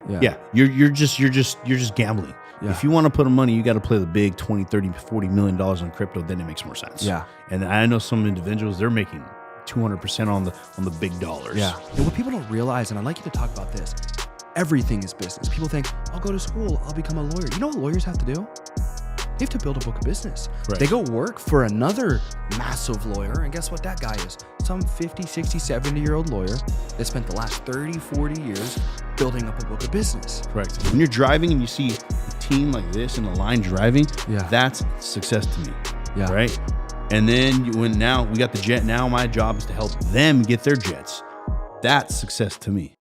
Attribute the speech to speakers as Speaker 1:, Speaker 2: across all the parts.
Speaker 1: Yeah. You're just gambling.
Speaker 2: Yeah.
Speaker 1: If you want to put money, you got to play the big 20, 30, 40 million dollars on crypto, then it makes more sense.
Speaker 2: Yeah.
Speaker 1: And I know some individuals, they're making 200% on the big dollars.
Speaker 2: Yeah. And what people don't realize, and I'd like you to talk about this, everything is business. People think, I'll go to school, I'll become a lawyer. You know what lawyers have to do? They have to build a book of business.
Speaker 1: Right.
Speaker 2: They go work for another massive lawyer, and guess what that guy is? Some 50, 60, 70-year-old lawyer that spent the last 30, 40 years building up a book of business.
Speaker 1: Correct. When you're driving and you see a team like this in a line driving,
Speaker 2: Yeah.
Speaker 1: that's success to me.
Speaker 2: Yeah.
Speaker 1: Right? And then when now we got the jet, now my job is to help them get their jets. That's success to me.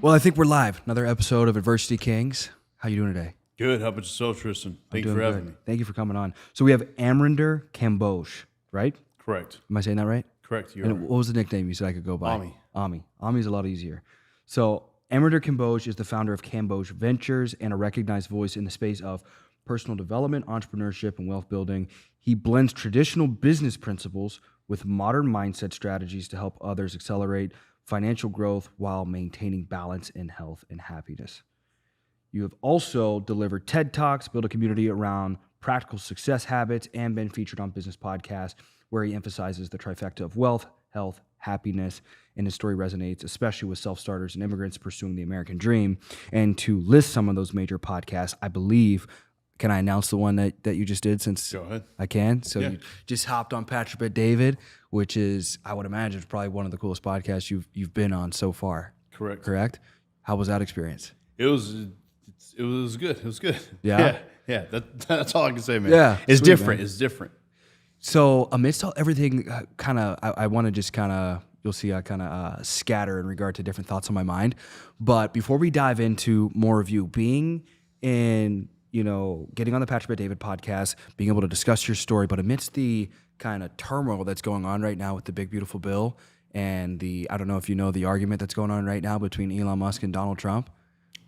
Speaker 2: Well, I think we're live. Another episode of Adversity Kings. How you doing today?
Speaker 1: Good. How about yourself, Tristan? Thank you for having me.
Speaker 2: Thank you for coming on. So we have Amrinder Kamboj, right?
Speaker 1: Correct.
Speaker 2: Am I saying that right?
Speaker 1: Correct.
Speaker 2: And what was the nickname you said I could go by?
Speaker 1: Ami.
Speaker 2: Ami's a lot easier. So Amrinder Kamboj is the founder of Kamboj Ventures and a recognized voice in the space of personal development, entrepreneurship, and wealth building. He blends traditional business principles with modern mindset strategies to help others accelerate financial growth while maintaining balance in health and happiness. You have also delivered TED Talks, built a community around practical success habits, and been featured on business podcasts where he emphasizes the trifecta of wealth, health, happiness, and his story resonates, especially with self-starters and immigrants pursuing the American dream. And to list some of those major podcasts, I believe, can I announce the one that you just did since
Speaker 1: Go ahead.
Speaker 2: I can? So
Speaker 1: Yeah.
Speaker 2: you just hopped on Patrick Bet David, which is, I would imagine, probably one of the coolest podcasts you've been on so far.
Speaker 1: Correct.
Speaker 2: How was that experience?
Speaker 1: It was good. It was good.
Speaker 2: Yeah?
Speaker 1: Yeah. That's all I can say, man.
Speaker 2: Yeah,
Speaker 1: It's
Speaker 2: sweet,
Speaker 1: different.
Speaker 2: man.
Speaker 1: It's different.
Speaker 2: So amidst all everything, I want to just you'll see I scatter in regard to different thoughts on my mind. But before we dive into more of you being in, getting on the Patrick Bet David podcast, being able to discuss your story, but amidst the kind of turmoil that's going on right now with the big, beautiful bill and I don't know if you know the argument that's going on right now between Elon Musk and Donald Trump.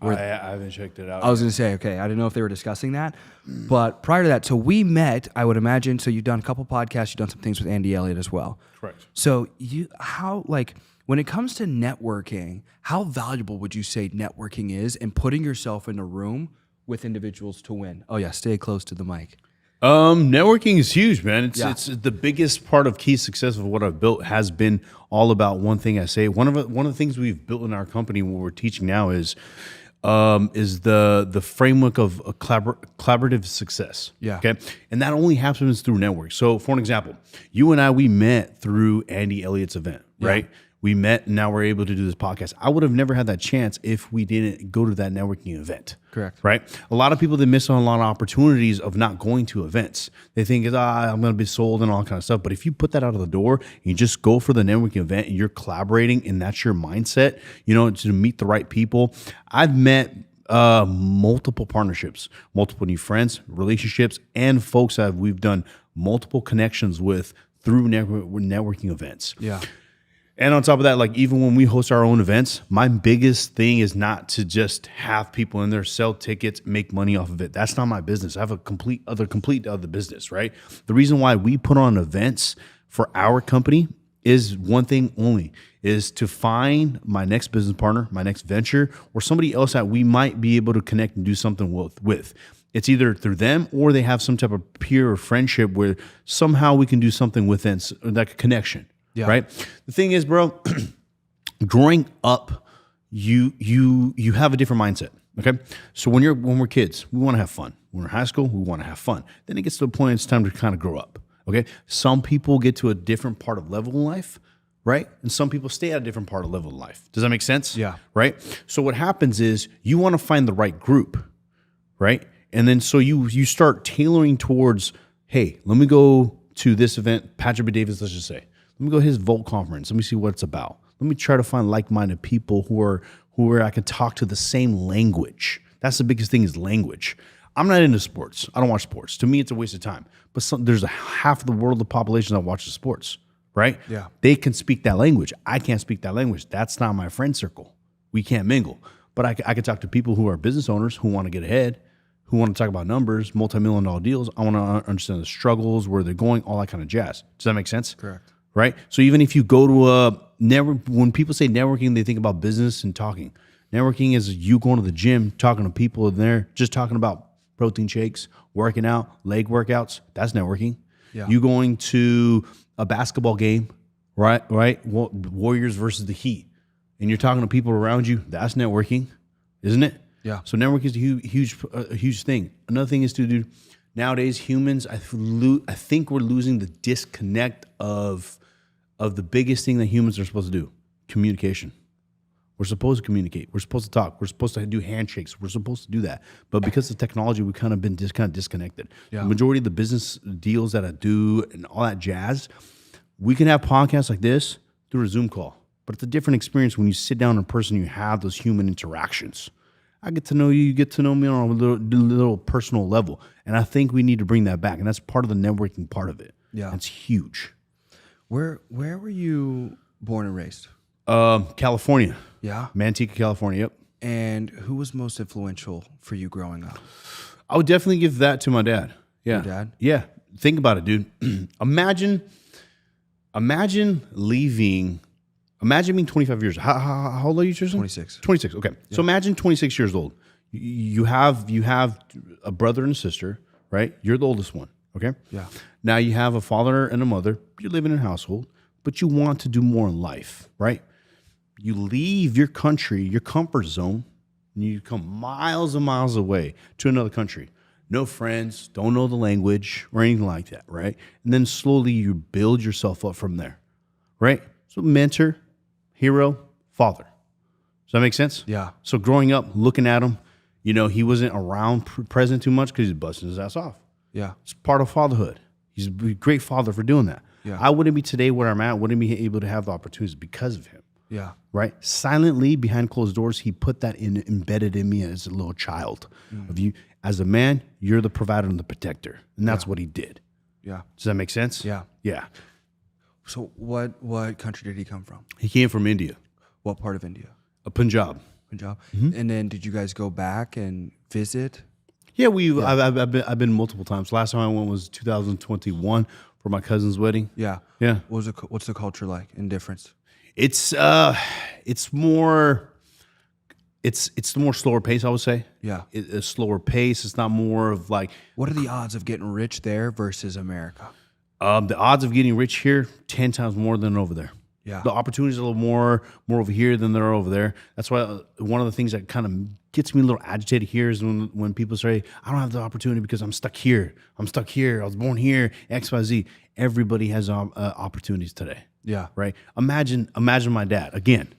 Speaker 1: I haven't checked it out.
Speaker 2: I was going to say, okay, I didn't know if they were discussing that. But prior to that, so we met, I would imagine, so you've done a couple podcasts, you've done some things with Andy Elliott as well.
Speaker 1: Correct.
Speaker 2: So when it comes to networking, how valuable would you say networking is and putting yourself in a room with individuals to win? Oh yeah, stay close to the mic.
Speaker 1: Networking is huge, man. It's the biggest part of key success of what I've built has been all about one thing I say. One of the things we've built in our company, what we're teaching now is the framework of a collaborative success.
Speaker 2: Yeah.
Speaker 1: Okay. And that only happens through network. So for an example, you and I, we met through Andy Elliott's event, right? We met and now we're able to do this podcast. I would have never had that chance if we didn't go to that networking event.
Speaker 2: Correct.
Speaker 1: Right? A lot of people, they miss on a lot of opportunities of not going to events. They think, I'm going to be sold and all kind of stuff. But if you put that out of the door, you just go for the networking event and you're collaborating and that's your mindset, to meet the right people. I've met multiple partnerships, multiple new friends, relationships, and folks that we've done multiple connections with through networking events.
Speaker 2: Yeah.
Speaker 1: And on top of that, even when we host our own events, my biggest thing is not to just have people in there, sell tickets, make money off of it. That's not my business. I have a complete other business, right? The reason why we put on events for our company is one thing only, is to find my next business partner, my next venture, or somebody else that we might be able to connect and do something with. It's either through them or they have some type of peer or friendship where somehow we can do something with them, like a connection.
Speaker 2: Yeah.
Speaker 1: Right. The thing is, bro, growing up, you have a different mindset. Okay. So when we're kids, we want to have fun. When we're in high school, we want to have fun. Then it gets to a point it's time to kind of grow up. Okay. Some people get to a different part of level in life, right? And some people stay at a different part of level in life. Does that make sense?
Speaker 2: Yeah.
Speaker 1: Right. So what happens is you want to find the right group, right? And then so you start tailoring towards, hey, let me go to this event, Patrick Bet David, let's just say. Let me go to his Volt conference. Let me see what it's about. Let me try to find like-minded people who I can talk to the same language. That's the biggest thing is language. I'm not into sports. I don't watch sports. To me, it's a waste of time. But there's half of the world of the population that watches sports, right?
Speaker 2: Yeah.
Speaker 1: They can speak that language. I can't speak that language. That's not my friend circle. We can't mingle. But I can talk to people who are business owners who want to get ahead, who want to talk about numbers, multi-million-dollar deals. I want to understand the struggles, where they're going, all that kind of jazz. Does that make sense?
Speaker 2: Correct.
Speaker 1: Right? So even if you go to a network, when people say networking, they think about business and talking. Networking is you going to the gym, talking to people in there, just talking about protein shakes, working out, leg workouts. That's networking.
Speaker 2: Yeah.
Speaker 1: You going to a basketball game, right? Warriors versus the Heat, and you're talking to people around you. That's networking, isn't it?
Speaker 2: Yeah.
Speaker 1: So networking is a huge thing. Another thing is to do nowadays, humans, I think we're losing the disconnect of the biggest thing that humans are supposed to do: communication. We're supposed to communicate. We're supposed to talk. We're supposed to do handshakes. We're supposed to do that. But because of technology, we've kind of been disconnected.
Speaker 2: Yeah.
Speaker 1: The majority of the business deals that I do and all that jazz, we can have podcasts like this through a Zoom call. But it's a different experience when you sit down in person, you have those human interactions. I get to know you, you get to know me on a little personal level. And I think we need to bring that back. And that's part of the networking part of it.
Speaker 2: Yeah.
Speaker 1: It's huge.
Speaker 2: Where were you born and raised?
Speaker 1: California.
Speaker 2: Yeah.
Speaker 1: Manteca, California. Yep.
Speaker 2: And who was most influential for you growing up?
Speaker 1: I would definitely give that to my dad. Yeah.
Speaker 2: Your dad?
Speaker 1: Yeah. Think about it, dude. Imagine leaving. Imagine being 25 years. How old are you, Tristan?
Speaker 2: 26.
Speaker 1: 26. Okay. Yeah. So imagine 26 years old. You have a brother and a sister, right? You're the oldest one. Okay.
Speaker 2: Yeah.
Speaker 1: Now you have a father and a mother. You're living in a household, but you want to do more in life, right? You leave your country, your comfort zone, and you come miles and miles away to another country. No friends, don't know the language or anything like that, right? And then slowly you build yourself up from there, right? So mentor, hero, father. Does that make sense?
Speaker 2: Yeah.
Speaker 1: So growing up, looking at him, he wasn't around present too much because he's busting his ass off.
Speaker 2: Yeah.
Speaker 1: It's part of fatherhood. He's a great father for doing that.
Speaker 2: Yeah.
Speaker 1: I wouldn't be today where I'm at, wouldn't be able to have the opportunities because of him.
Speaker 2: Yeah.
Speaker 1: Right? Silently behind closed doors, he put that embedded in me as a little child. Of you as a man, you're the provider and the protector. And that's what he did.
Speaker 2: Yeah.
Speaker 1: Does that make sense?
Speaker 2: Yeah.
Speaker 1: Yeah.
Speaker 2: So what country did he come from?
Speaker 1: He came from India,
Speaker 2: What part of India?
Speaker 1: a Punjab.
Speaker 2: Punjab. And then did you guys go back and visit?
Speaker 1: Yeah, I've been multiple times. Last time I went was 2021 for my cousin's wedding.
Speaker 2: Yeah.
Speaker 1: Yeah.
Speaker 2: What's the culture like and difference?
Speaker 1: It's more slower pace, I would say.
Speaker 2: Yeah.
Speaker 1: It's a slower pace. It's not more of like
Speaker 2: What are the odds of getting rich there versus America?
Speaker 1: the odds of getting rich here 10 times more than over there.
Speaker 2: Yeah.
Speaker 1: The opportunities are a little more over here than they're over there. That's why one of the things that kind of gets me a little agitated here is when people say, I don't have the opportunity because I'm stuck here. I was born here, X, Y, Z. Everybody has opportunities today.
Speaker 2: Yeah.
Speaker 1: Right? Imagine my dad, again,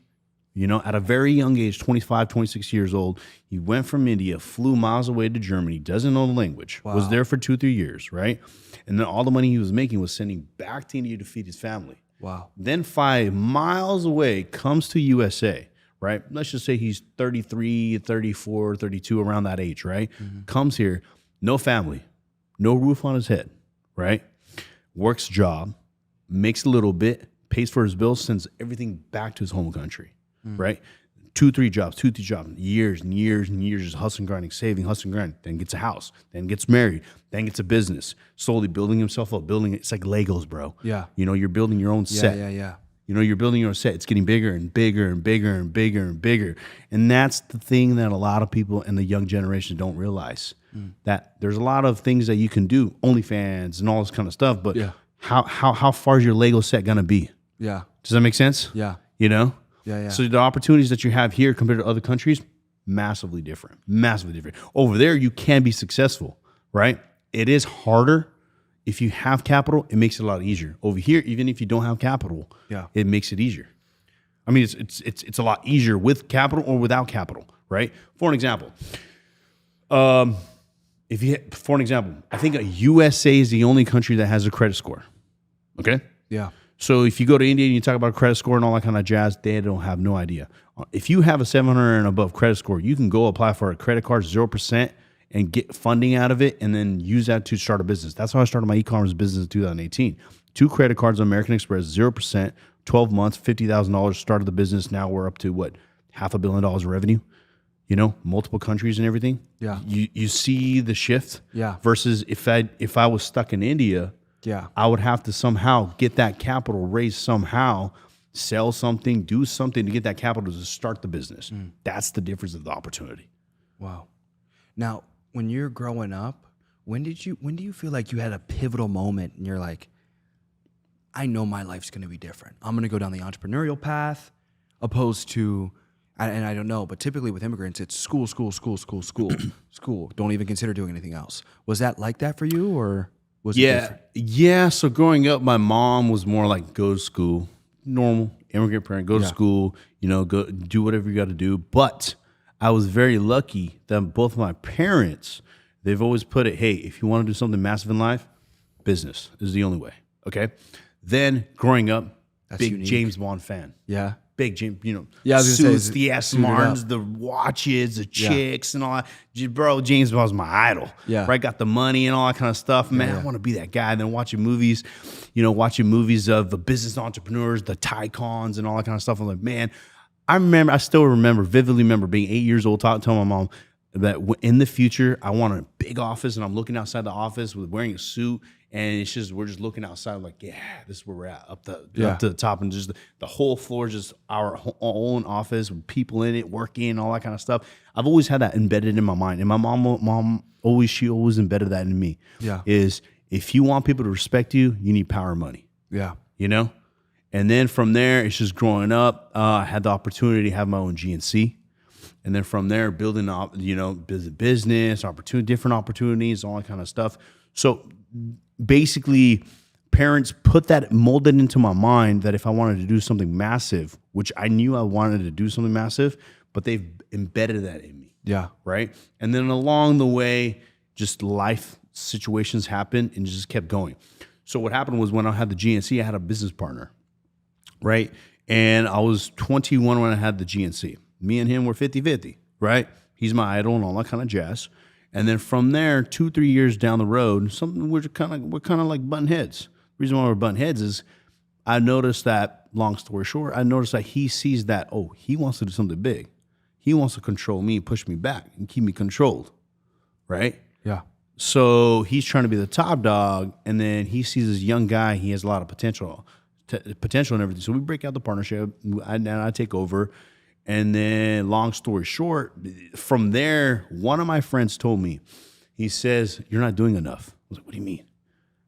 Speaker 1: at a very young age, 25, 26 years old, he went from India, flew miles away to Germany, doesn't know the language, was there for 2-3 years, right? And then all the money he was making was sending back to India to feed his family.
Speaker 2: Wow.
Speaker 1: Then 5 miles away, comes to USA, right? Let's just say he's 33, 34, 32, around that age, right? Comes here, no family, no roof on his head, right? Works job, makes a little bit, pays for his bills, sends everything back to his home country, right? 2-3 jobs, years and years and years, just hustling, grinding, saving, hustling, grinding. Then gets a house, then gets married, then gets a business, slowly building himself up, it's like Legos, bro.
Speaker 2: Yeah.
Speaker 1: You're building your own set.
Speaker 2: Yeah.
Speaker 1: You're building your own set. It's getting bigger and bigger and bigger and bigger and bigger. And that's the thing that a lot of people in the young generation don't realize, that there's a lot of things that you can do, OnlyFans and all this kind of stuff, but how far is your Lego set going to be?
Speaker 2: Yeah.
Speaker 1: Does that make sense?
Speaker 2: Yeah.
Speaker 1: Yeah.
Speaker 2: So
Speaker 1: So the opportunities that you have here compared to other countries, massively different. Over there, you can be successful, right? It is harder. If you have capital, it makes it a lot easier. Over here, even if you don't have capital, it makes it easier. I mean, it's a lot easier with capital or without capital, right? For an example, I think USA is the only country that has a credit score. Okay?
Speaker 2: Yeah.
Speaker 1: So if you go to India and you talk about credit score and all that kind of jazz, they don't have no idea. If you have a 700 and above credit score, you can go apply for a credit card, 0%, and get funding out of it and then use that to start a business. That's how I started my e-commerce business in 2018. 2 credit cards on American Express, 0%, 12 months, $50,000, started the business. Now we're up to $500 million in revenue. multiple countries and everything.
Speaker 2: Yeah.
Speaker 1: You see the shift.
Speaker 2: Yeah.
Speaker 1: Versus if I was stuck in India,
Speaker 2: Yeah.
Speaker 1: I would have to somehow get that capital raised somehow, sell something, do something to get that capital to start the business. That's the difference of the opportunity.
Speaker 2: Wow. Now, when you're growing up, when do you feel like you had a pivotal moment and you're like, I know my life's going to be different. I'm going to go down the entrepreneurial path opposed to, and I don't know, but typically with immigrants, it's school, school. Don't even consider doing anything else. Was that like that for you, or was it different?
Speaker 1: Yeah. So growing up, my mom was more like, go to school, normal immigrant parent, go to school, go do whatever you got to do. But I was very lucky that both of my parents, they've always put it, hey, if you want to do something massive in life, business is the only way. Okay. Then growing up, big
Speaker 2: unique.
Speaker 1: James Bond fan.
Speaker 2: Yeah.
Speaker 1: Big James,
Speaker 2: Yeah, I was gonna
Speaker 1: suits,
Speaker 2: say,
Speaker 1: the Aston Martins, the watches, the chicks, and all that. Bro, James Bond's my idol.
Speaker 2: Yeah.
Speaker 1: Right? Got the money and all that kind of stuff. Man, I want to be that guy. And then watching movies of the business entrepreneurs, the tycoons, and all that kind of stuff. I'm like, man, I still vividly remember being 8 years old, telling my mom that in the future, I want a big office, and I'm looking outside the office with wearing a suit. And it's just, we're just looking outside like, yeah, this is where we're at, up to the top. And just the whole floor is just our own office with people in it, working, all that kind of stuff. I've always had that embedded in my mind. And my mom always embedded that in me.
Speaker 2: Yeah.
Speaker 1: Is if you want people to respect you, you need power money. Yeah. And then from there, it's just growing up. I had the opportunity to have my own GNC. And then from there, building up, business, different opportunities, all that kind of stuff. So basically, parents molded into my mind that if I wanted to do something massive, which I knew I wanted to do something massive, but they've embedded that in me.
Speaker 2: Yeah.
Speaker 1: Right. And then along the way, just life situations happened and just kept going. So what happened was when I had the GNC, I had a business partner. Right. And I was 21 when I had the GNC. Me and him were 50-50. Right. He's my idol and all that kind of jazz. And then from there, 2-3 years down the road, we're kind of like button heads. The reason why we're button heads is I noticed that, long story short, he sees that, he wants to do something big. He wants to control me, push me back, and keep me controlled, right?
Speaker 2: Yeah.
Speaker 1: So he's trying to be the top dog, and then he sees this young guy. He has a lot of potential and everything. So we break out the partnership, and I take over. And then, long story short, from there, one of my friends told me, he says, you're not doing enough. I was like, what do you mean?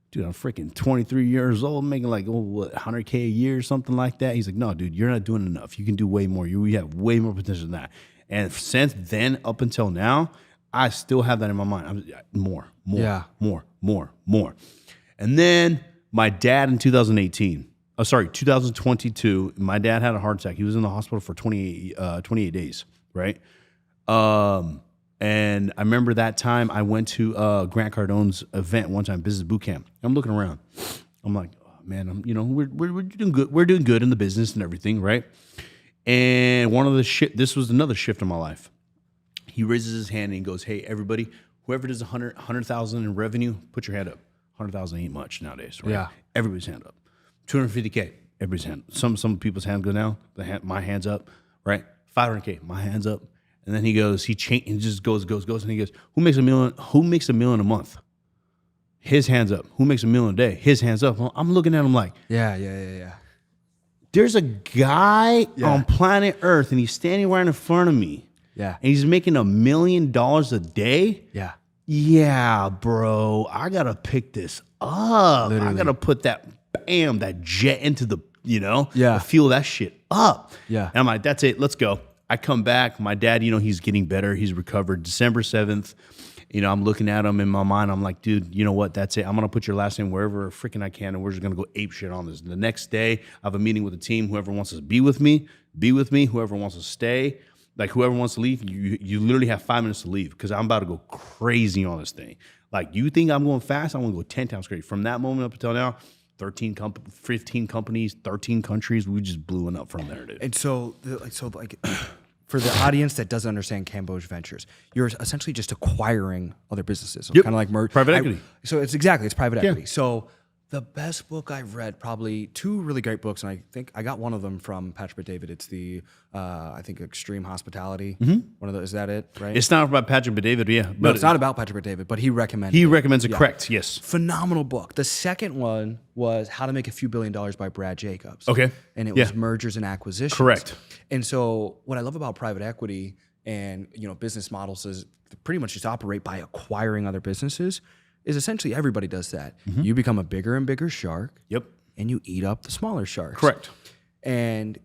Speaker 1: Dude, I'm freaking 23 years old, making like, $100K a year or something like that. He's like, no, dude, you're not doing enough. You can do way more. You have way more potential than that. And since then, up until now, I still have that in my mind. More. And then my dad in 2022, my dad had a heart attack. He was in the hospital for 28 days, right? And I remember that time I went to Grant Cardone's event one time, business boot camp. I'm looking around. I'm like, oh, man, we're doing good. We're doing good in the business and everything, right? And this was another shift in my life. He raises his hand and he goes, hey, everybody, whoever does 100,000 in revenue, put your hand up. 100,000 ain't much nowadays, right?
Speaker 2: Yeah.
Speaker 1: Everybody's hand up. 250K, everybody's hand. Some people's hands go down. My hand's up, right? 500K, my hand's up. And then he just goes, and he goes, who makes $1 million? Who makes $1 million a month? His hand's up. Who makes $1 million a day? His hand's up. I'm looking at him like,
Speaker 2: yeah.
Speaker 1: There's a guy on planet Earth, and he's standing right in front of me.
Speaker 2: Yeah.
Speaker 1: And he's making $1 million a day.
Speaker 2: Yeah.
Speaker 1: Yeah, bro. I gotta pick this up.
Speaker 2: Literally.
Speaker 1: I gotta put that jet into the,
Speaker 2: Yeah.
Speaker 1: fuel that shit up.
Speaker 2: Yeah.
Speaker 1: And I'm like, that's it. Let's go. I come back. My dad, he's getting better. He's recovered. December 7th, I'm looking at him in my mind. I'm like, dude, you know what? That's it. I'm going to put your last name wherever freaking I can, and we're just going to go ape shit on this. The next day, I have a meeting with the team. Whoever wants to be with me, be with me. Whoever wants to stay, like whoever wants to leave, you literally have 5 minutes to leave because I'm about to go crazy on this thing. Like, you think I'm going fast? I'm going to go 10 times crazy. From that moment up until now, 15 companies, 13 countries, we just blew it up from there, dude.
Speaker 2: And so for the audience that doesn't understand Kamboj Ventures, you're essentially just acquiring other businesses. So
Speaker 1: Yep.
Speaker 2: kind of like
Speaker 1: Private equity.
Speaker 2: It's private equity. So The best book I've read, probably two really great books, and I think I got one of them from Patrick David. It's the I think Extreme Hospitality. One of those. Is that it? Right?
Speaker 1: It's not about Patrick David, yeah.
Speaker 2: No, it's not about Patrick David, but he recommended.
Speaker 1: He
Speaker 2: it.
Speaker 1: recommends it. Correct. Yes.
Speaker 2: Phenomenal book. The second one was How to Make a Few $1 billion by Brad Jacobs.
Speaker 1: Okay.
Speaker 2: And it was mergers and acquisitions.
Speaker 1: Correct.
Speaker 2: And so what I love about private equity and business models is pretty much just operate by acquiring other businesses. Is essentially everybody does that. You become a bigger and bigger shark.
Speaker 1: Yep.
Speaker 2: And you eat up the smaller sharks.
Speaker 1: Correct.
Speaker 2: And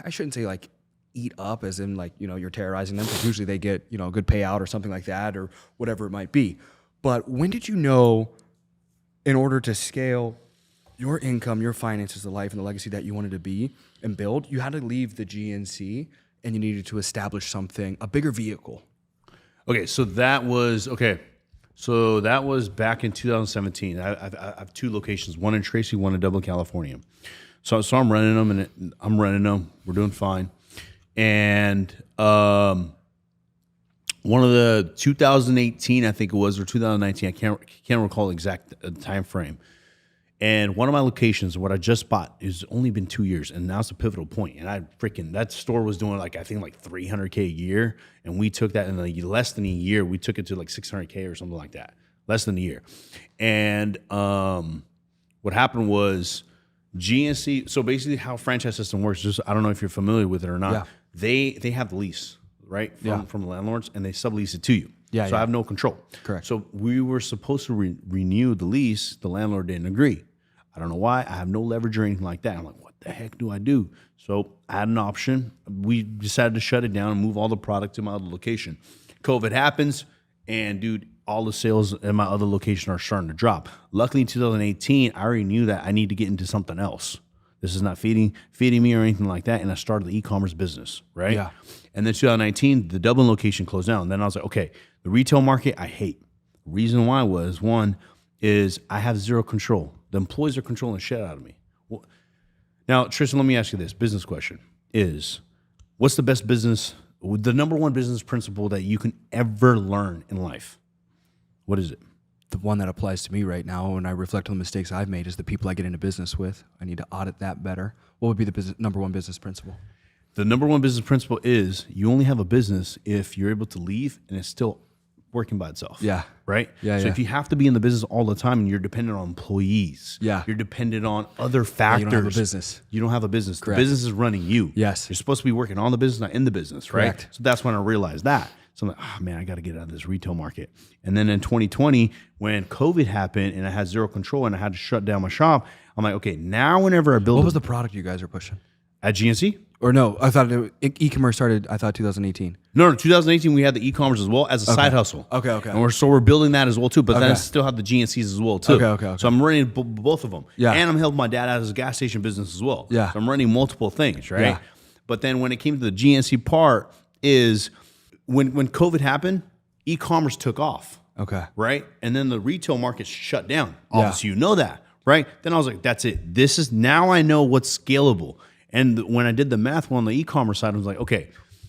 Speaker 2: I shouldn't say like eat up as in like, you're terrorizing them, because usually they get, a good payout or something like that or whatever it might be. But when did you know, in order to scale your income, your finances, the life and the legacy that you wanted to be and build, you had to leave the GNC and you needed to establish something, a bigger vehicle?
Speaker 1: Okay, so that was back in 2017. I have two locations, one in Tracy, one in Dublin, California. So I'm running them, We're doing fine. And one of the 2018, I think it was, or 2019, I can't recall the exact time frame. And one of my locations, what I just bought, is only been 2 years, and now it's a pivotal point. And that store was doing I think $300K a year, and we took that in less than a year. We took it to $600K or something like that, less than a year. And what happened was GNC. So basically, how franchise system works, just I don't know if you're familiar with it or not.
Speaker 2: Yeah.
Speaker 1: They have the lease, right, from the landlords, and they sublease it to you.
Speaker 2: Yeah,
Speaker 1: so I have no control.
Speaker 2: Correct.
Speaker 1: So we were supposed to renew the lease. The landlord didn't agree. I don't know why. I have no leverage or anything like that. I'm like, what the heck do I do? So I had an option. We decided to shut it down and move all the product to my other location. COVID happens, and dude, all the sales in my other location are starting to drop. Luckily, in 2018, I already knew that I need to get into something else. This is not feeding me or anything like that. And I started the e-commerce business, right?
Speaker 2: Yeah.
Speaker 1: And then 2019, the Dublin location closed down. Then I was like, okay, the retail market, I hate. Reason why was, one, is I have zero control. The employees are controlling the shit out of me. Well, now, Tristan, let me ask you this business question is, what's the best business, the number one business principle that you can ever learn in life? What is it?
Speaker 2: The one that applies to me right now when I reflect on the mistakes I've made is the people I get into business with. I need to audit that better. What would be the number one business principle?
Speaker 1: The number one business principle is you only have a business if you're able to leave and it's still working by itself.
Speaker 2: Yeah.
Speaker 1: Right?
Speaker 2: Yeah.
Speaker 1: So if you have to be in the business all the time and you're dependent on employees,
Speaker 2: you're
Speaker 1: dependent on other factors.
Speaker 2: You don't have a business.
Speaker 1: You don't have a business.
Speaker 2: Correct.
Speaker 1: The business is running you.
Speaker 2: Yes.
Speaker 1: You're supposed to be working on the business, not in the business, right?
Speaker 2: Correct.
Speaker 1: So that's when I realized that. So I'm like, oh man, I got to get out of this retail market. And then in 2020, when COVID happened and I had zero control and I had to shut down my shop, I'm like, okay, now whenever I build
Speaker 2: What was the product you guys are pushing?
Speaker 1: at GNC?
Speaker 2: Or no, I thought e-commerce started, 2018.
Speaker 1: No, 2018 we had the e-commerce as well as a side hustle.
Speaker 2: Okay.
Speaker 1: And we're building that as well too, but then I still have the GNCs as well too.
Speaker 2: Okay.
Speaker 1: So I'm running both of them.
Speaker 2: Yeah.
Speaker 1: And I'm helping my dad out as a gas station business as well.
Speaker 2: Yeah.
Speaker 1: So I'm running multiple things, right?
Speaker 2: Yeah.
Speaker 1: But then when it came to the GNC part is when COVID happened, e-commerce took off.
Speaker 2: Okay.
Speaker 1: Right? And then the retail market shut down.
Speaker 2: Yeah.
Speaker 1: Obviously, you know that, right? Then I was like, that's it. Now I know what's scalable. And when I did the math on the e-commerce side, I was like, okay,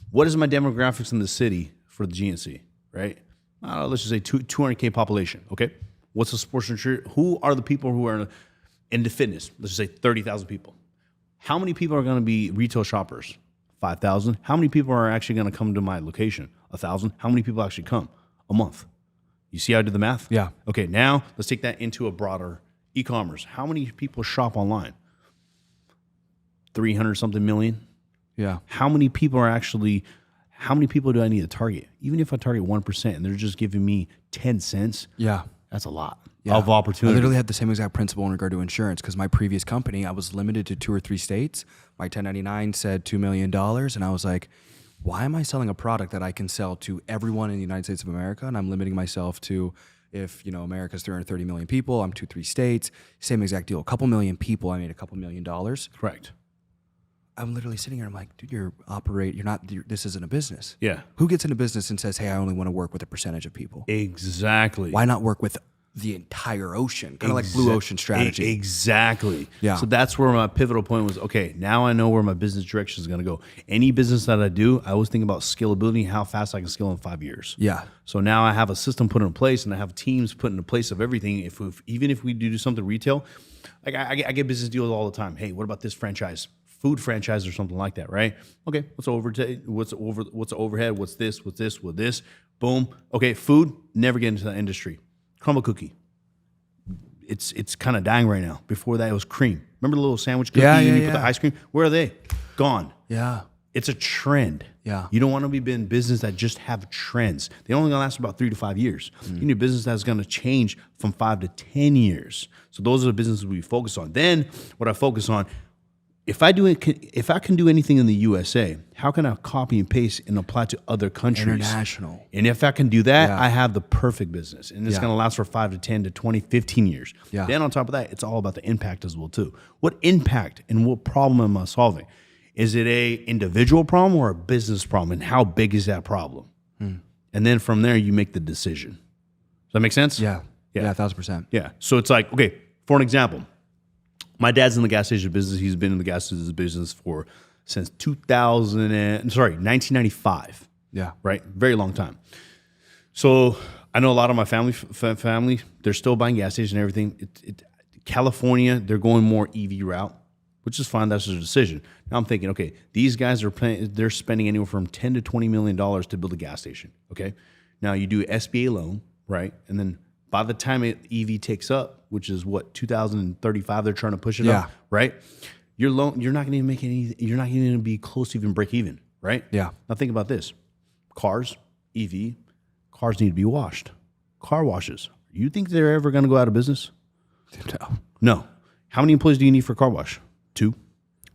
Speaker 1: what is my demographics in the city for the GNC, right? Let's just say 200K population, okay? What's the sports nutrition? Who are the people who are into fitness? Let's just say 30,000 people. How many people are going to be retail shoppers? 5,000. How many people are actually going to come to my location? 1,000. How many people actually come? A month. You see how I did the math?
Speaker 2: Yeah.
Speaker 1: Okay, now let's take that into a broader e-commerce. How many people shop online? 300 something million.
Speaker 2: Yeah.
Speaker 1: How many people do I need to target? Even if I target 1% and they're just giving me 10 cents,
Speaker 2: Yeah.
Speaker 1: that's a lot
Speaker 2: I
Speaker 1: of opportunity.
Speaker 2: literally had the same exact principle in regard to insurance because my previous company, I was limited to 2 or 3 states. My 1099 said $2 million. And I was like, why am I selling a product that I can sell to everyone in the United States of America? And I'm limiting myself to, if America's 330 million people, I'm 2, 3 states, same exact deal. A couple million people, I made a couple $1 million.
Speaker 1: Correct.
Speaker 2: I'm literally sitting here, I'm like, dude, this isn't a business.
Speaker 1: Yeah.
Speaker 2: Who gets into business and says, hey, I only want to work with a percentage of people?
Speaker 1: Exactly.
Speaker 2: Why not work with the entire ocean, kind of like blue ocean strategy.
Speaker 1: Exactly.
Speaker 2: Yeah.
Speaker 1: So that's where my pivotal point was, okay, now I know where my business direction is going to go. Any business that I do, I always think about scalability, how fast I can scale in 5 years.
Speaker 2: Yeah.
Speaker 1: So now I have a system put in place and I have teams put in place of everything. Even if we do something retail, like I get business deals all the time. Hey, what about this franchise? Food franchise or something like that, right? Okay, what's the overhead? What's this? Boom. Okay, food, never get into that industry. Crumble cookie. It's kind of dying right now. Before that, it was cream. Remember the little sandwich cookie and you put the ice cream? Where are they? Gone.
Speaker 2: Yeah.
Speaker 1: It's a trend.
Speaker 2: Yeah.
Speaker 1: You don't want to be in business that just have trends. They only gonna last about 3 to 5 years. You need a business that's gonna change from 5 to 10 years. So those are the businesses we focus on. Then what I focus on, if I can do anything in the USA, how can I copy and paste and apply to other countries?
Speaker 2: International.
Speaker 1: And if I can do that, I have the perfect business. And it's going to last for 5 to 10 to 20, 15 years.
Speaker 2: Yeah.
Speaker 1: Then on top of that, it's all about the impact as well too. What impact and what problem am I solving? Is it a individual problem or a business problem? And how big is that problem? And then from there, you make the decision. Does that make sense?
Speaker 2: Yeah. Yeah, 1,000%.
Speaker 1: Yeah. So it's like, okay, for an example, my dad's in the gas station business. He's been in the gas station business since 1995.
Speaker 2: Yeah.
Speaker 1: Right? Very long time. So I know a lot of my family, they're still buying gas stations and everything. California, they're going more EV route, which is fine. That's their decision. Now I'm thinking, okay, these guys they're spending anywhere from $10 to $20 million to build a gas station. Okay. Now you do SBA loan, right? And then by the time EV takes up, which is what 2035, they're trying to push it up, right? You're not going to make any. You're not going to be close to even break even, right?
Speaker 2: Yeah.
Speaker 1: Now think about this: cars, EV, cars need to be washed. Car washes. You think they're ever going to go out of business? No. How many employees do you need for car wash? 2.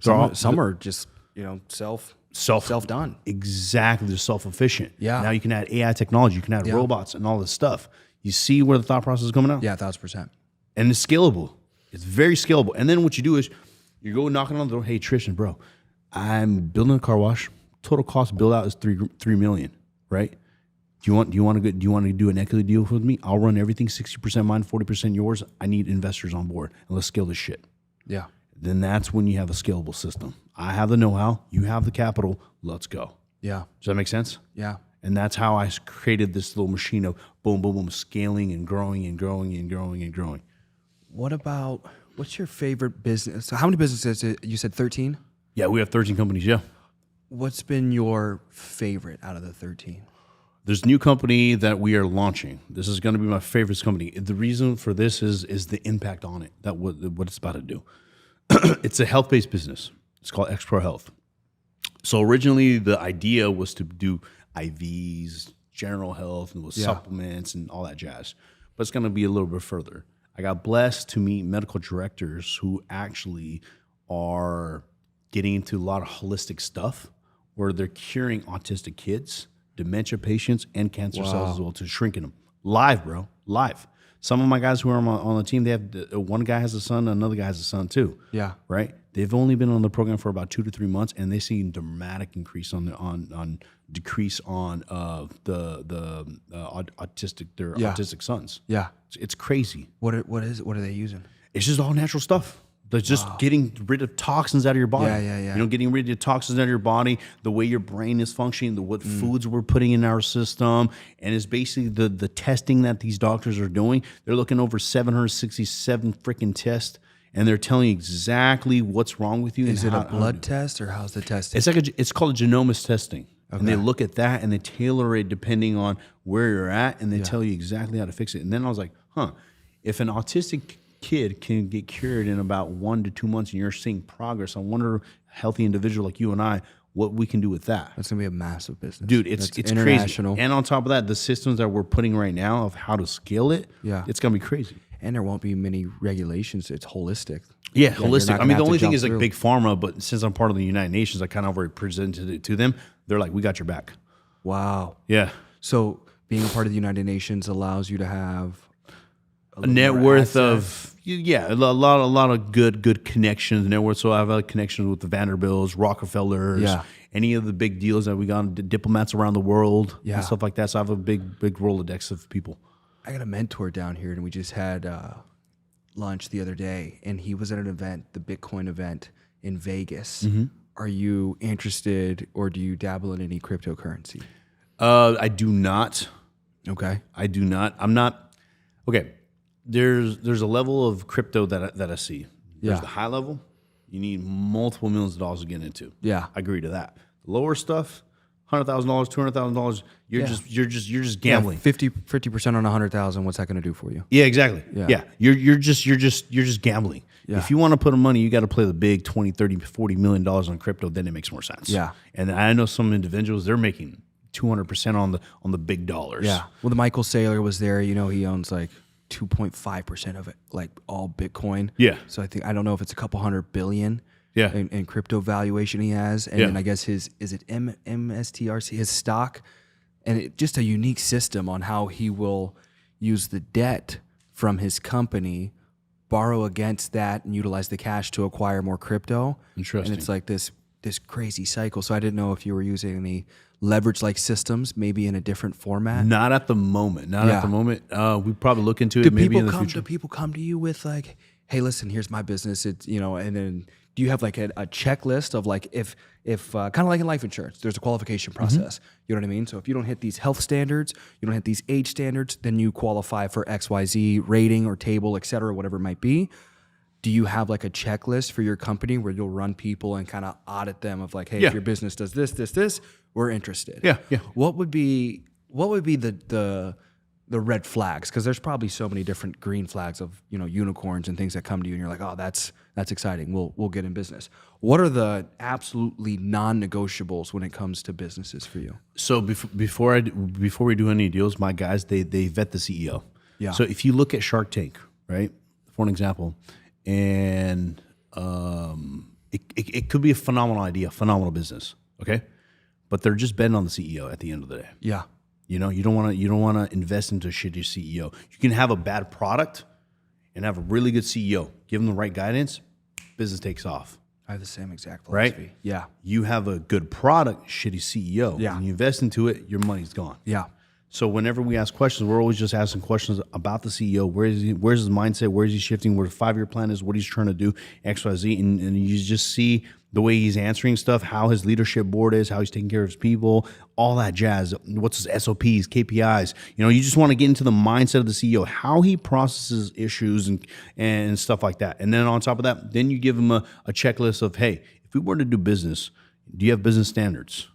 Speaker 2: Some are just self done.
Speaker 1: Exactly. They're self-efficient.
Speaker 2: Yeah.
Speaker 1: Now you can add AI technology. You can add robots and all this stuff. You see where the thought process is coming out?
Speaker 2: Yeah, 1,000%.
Speaker 1: And it's scalable. It's very scalable. And then what you do is you go knocking on the door. Hey, Tristan, bro, I'm building a car wash. Total cost build out is $3 million, right? Do you want to do an equity deal with me? I'll run everything 60% mine, 40% yours. I need investors on board, and let's scale this shit.
Speaker 2: Yeah.
Speaker 1: Then that's when you have a scalable system. I have the know-how. You have the capital. Let's go.
Speaker 2: Yeah.
Speaker 1: Does that make sense?
Speaker 2: Yeah.
Speaker 1: And that's how I created this little machine of boom, boom, boom, scaling and growing and growing and growing and growing.
Speaker 2: What's your favorite business? So how many businesses? You said 13?
Speaker 1: Yeah, we have 13 companies, yeah.
Speaker 2: What's been your favorite out of the 13?
Speaker 1: There's a new company that we are launching. This is going to be my favorite company. The reason for this is the impact on it, that what it's about to do. It's a health-based business. It's called X-Pro Health. So originally the idea was to do IVs, general health, and with supplements and all that jazz. But it's going to be a little bit further. I got blessed to meet medical directors who actually are getting into a lot of holistic stuff where they're curing autistic kids, dementia patients, and cancer cells as well, to shrinking them. Live, bro. Live. Some of my guys who are on the team, they have one guy has a son, another guy has a son too. Yeah. Right? They've only been on the program for about 2 to 3 months, and they see a dramatic increase decrease on the autistic sons.
Speaker 2: Yeah.
Speaker 1: It's crazy.
Speaker 2: What is it? What are they using?
Speaker 1: It's just all natural stuff. They're just getting rid of toxins out of your body.
Speaker 2: Yeah.
Speaker 1: Getting rid of toxins out of your body, the way your brain is functioning, what foods we're putting in our system. And it's basically the testing that these doctors are doing. They're looking over 767 freaking tests, and they're telling you exactly what's wrong with you.
Speaker 2: Is it a blood test, or how's the testing?
Speaker 1: It's called genomics testing. Okay. And they look at that and they tailor it depending on where you're at, and they tell you exactly how to fix it. And then I was like, if an autistic kid can get cured in about 1 to 2 months and you're seeing progress, I wonder, a healthy individual like you and I, what we can do with that.
Speaker 2: That's gonna be a massive business,
Speaker 1: dude. It's crazy. And on top of that, the systems that we're putting right now of how to scale it, it's gonna be crazy.
Speaker 2: And there won't be many regulations. It's holistic.
Speaker 1: Yeah, holistic. I mean, the only thing is like big pharma, but since I'm part of the United Nations, I kind of already presented it to them. They're like, we got your back.
Speaker 2: Wow.
Speaker 1: Yeah.
Speaker 2: So being a part of the United Nations allows you to have
Speaker 1: a net worth of a lot of good connections. Net worth. So I have connections with the Vanderbilts, Rockefellers, any of the big deals that we got, diplomats around the world, and stuff like that. So I have a big Rolodex of people.
Speaker 2: I got a mentor down here, and we just had lunch the other day, and he was at an event, the Bitcoin event in Vegas. Are you interested, or do you dabble in any cryptocurrency?
Speaker 1: I do not.
Speaker 2: Okay.
Speaker 1: I do not. I'm not. Okay. There's a level of crypto that I see. There's
Speaker 2: Yeah.
Speaker 1: the high level. You need multiple millions of dollars to get into.
Speaker 2: Yeah.
Speaker 1: I agree to that. The lower stuff, $100,000, $200,000. You're just
Speaker 2: Yeah,
Speaker 1: gambling.
Speaker 2: 50% on 100,000. What's that going to do for you?
Speaker 1: Yeah, exactly.
Speaker 2: Yeah.
Speaker 1: Yeah. You're just gambling.
Speaker 2: Yeah.
Speaker 1: If you want to put money, you got to play the big 20, 30, $40 million on crypto, then it makes more sense.
Speaker 2: Yeah.
Speaker 1: And I know some individuals, they're making 200% on the big dollars.
Speaker 2: Yeah. Well, the Michael Saylor was there. You know, he owns like 2.5% of it, like all Bitcoin.
Speaker 1: Yeah.
Speaker 2: So I don't know if it's a couple $100 billion.
Speaker 1: Yeah.
Speaker 2: In crypto valuation he has, and
Speaker 1: Yeah.
Speaker 2: then I guess is it MSTRC, his stock, and just a unique system on how he will use the debt from his company, borrow against that, and utilize the cash to acquire more crypto.
Speaker 1: Interesting.
Speaker 2: And it's like this crazy cycle. So I didn't know if you were using any leverage like systems, maybe in a different format.
Speaker 1: Not at the moment. Not
Speaker 2: Yeah.
Speaker 1: at the moment. We probably look into it maybe in the future.
Speaker 2: Do people come to you with like, hey, listen, here's my business. It's, you know, and then do you have like a checklist of like, if kind of like in life insurance, there's a qualification process. You know what I mean? So if you don't hit these health standards, you don't hit these age standards, then you qualify for XYZ rating or table, et cetera, whatever it might be. Do you have like a checklist for your company where you'll run people and kind of audit them of like, hey,
Speaker 1: Yeah.
Speaker 2: if your business does this, we're interested.
Speaker 1: Yeah, yeah.
Speaker 2: What would be the red flags? Because there's probably so many different green flags of, you know, unicorns and things that come to you and you're like, oh, that's exciting. We'll get in business. What are the absolutely non-negotiables when it comes to businesses for you?
Speaker 1: So before we do any deals, my guys, they vet the CEO.
Speaker 2: Yeah.
Speaker 1: So if you look at Shark Tank, right, for an example, and it could be a phenomenal idea, phenomenal business, okay, but they're just betting on the CEO at the end of the day.
Speaker 2: Yeah.
Speaker 1: You know, you don't want to invest into a shitty CEO. You can have a bad product and have a really good CEO. Give them the right guidance, business takes off.
Speaker 2: I have the same exact
Speaker 1: Right?
Speaker 2: philosophy. Yeah.
Speaker 1: You have a good product, shitty CEO.
Speaker 2: Yeah.
Speaker 1: And you invest into it, your money's gone.
Speaker 2: Yeah.
Speaker 1: So whenever we ask questions, we're always just asking questions about the CEO. Where's his mindset? Where is he shifting? Where the 5-year plan is? What he's trying to do? X, Y, Z. And you just see the way he's answering stuff, how his leadership board is, how he's taking care of his people, all that jazz. What's his SOPs, KPIs? You know, you just want to get into the mindset of the CEO, how he processes issues and stuff like that. And then on top of that, then you give him a checklist of, hey, if we were to do business, do you have business standards?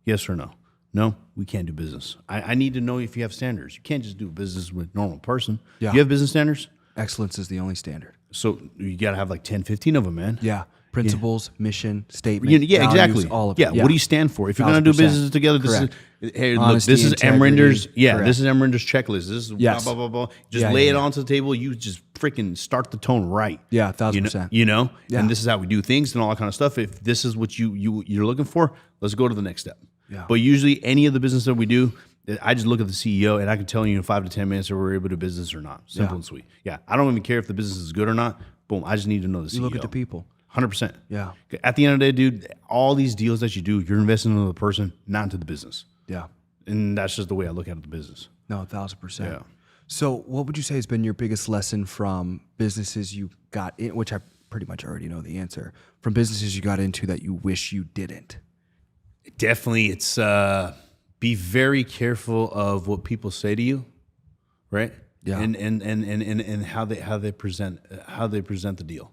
Speaker 1: Yes or no? No, we can't do business. I need to know if you have standards. You can't just do business with a normal person.
Speaker 2: Yeah.
Speaker 1: You have business standards?
Speaker 2: Excellence is the only standard.
Speaker 1: So you got to have like 10, 15 of them, man.
Speaker 2: Yeah. Principles, mission, statement,
Speaker 1: Yeah,
Speaker 2: values,
Speaker 1: exactly.
Speaker 2: all of
Speaker 1: yeah.
Speaker 2: it. Yeah.
Speaker 1: What do you stand for? If you're going to do
Speaker 2: 1000%.
Speaker 1: business together,
Speaker 2: Correct.
Speaker 1: hey,
Speaker 2: Honesty,
Speaker 1: look, this is
Speaker 2: integrity.
Speaker 1: Amrinder's. Yeah,
Speaker 2: Correct.
Speaker 1: this is Amrinder's checklist. This is
Speaker 2: Yes.
Speaker 1: blah, blah, blah, blah. Just
Speaker 2: Yeah,
Speaker 1: lay
Speaker 2: yeah,
Speaker 1: it
Speaker 2: yeah.
Speaker 1: onto the table. You just freaking start the tone right.
Speaker 2: Yeah,
Speaker 1: You
Speaker 2: 1000%.
Speaker 1: know, you know?
Speaker 2: Yeah.
Speaker 1: And this is how we do things and all that kind of stuff. If this is what you're looking for, let's go to the next step.
Speaker 2: Yeah.
Speaker 1: But usually any of the business that we do, I just look at the CEO and I can tell you in 5 to 10 minutes if we're able to do business or not. Simple
Speaker 2: Yeah.
Speaker 1: and sweet. Yeah. I don't even care if the business is good or not. Boom. I just need to know the CEO.
Speaker 2: You look at the people.
Speaker 1: 100%.
Speaker 2: Yeah.
Speaker 1: At the end of the day, dude, all these deals that you do, you're investing into the person, not into the business.
Speaker 2: Yeah.
Speaker 1: And that's just the way I look at the business.
Speaker 2: No, 1000%.
Speaker 1: Yeah.
Speaker 2: So what would you say has been your biggest lesson from businesses you got in, which I pretty much already know the answer, from businesses you got into that you wish you didn't?
Speaker 1: Definitely, it's be very careful of what people say to you, right?
Speaker 2: Yeah.
Speaker 1: And how they present the deal.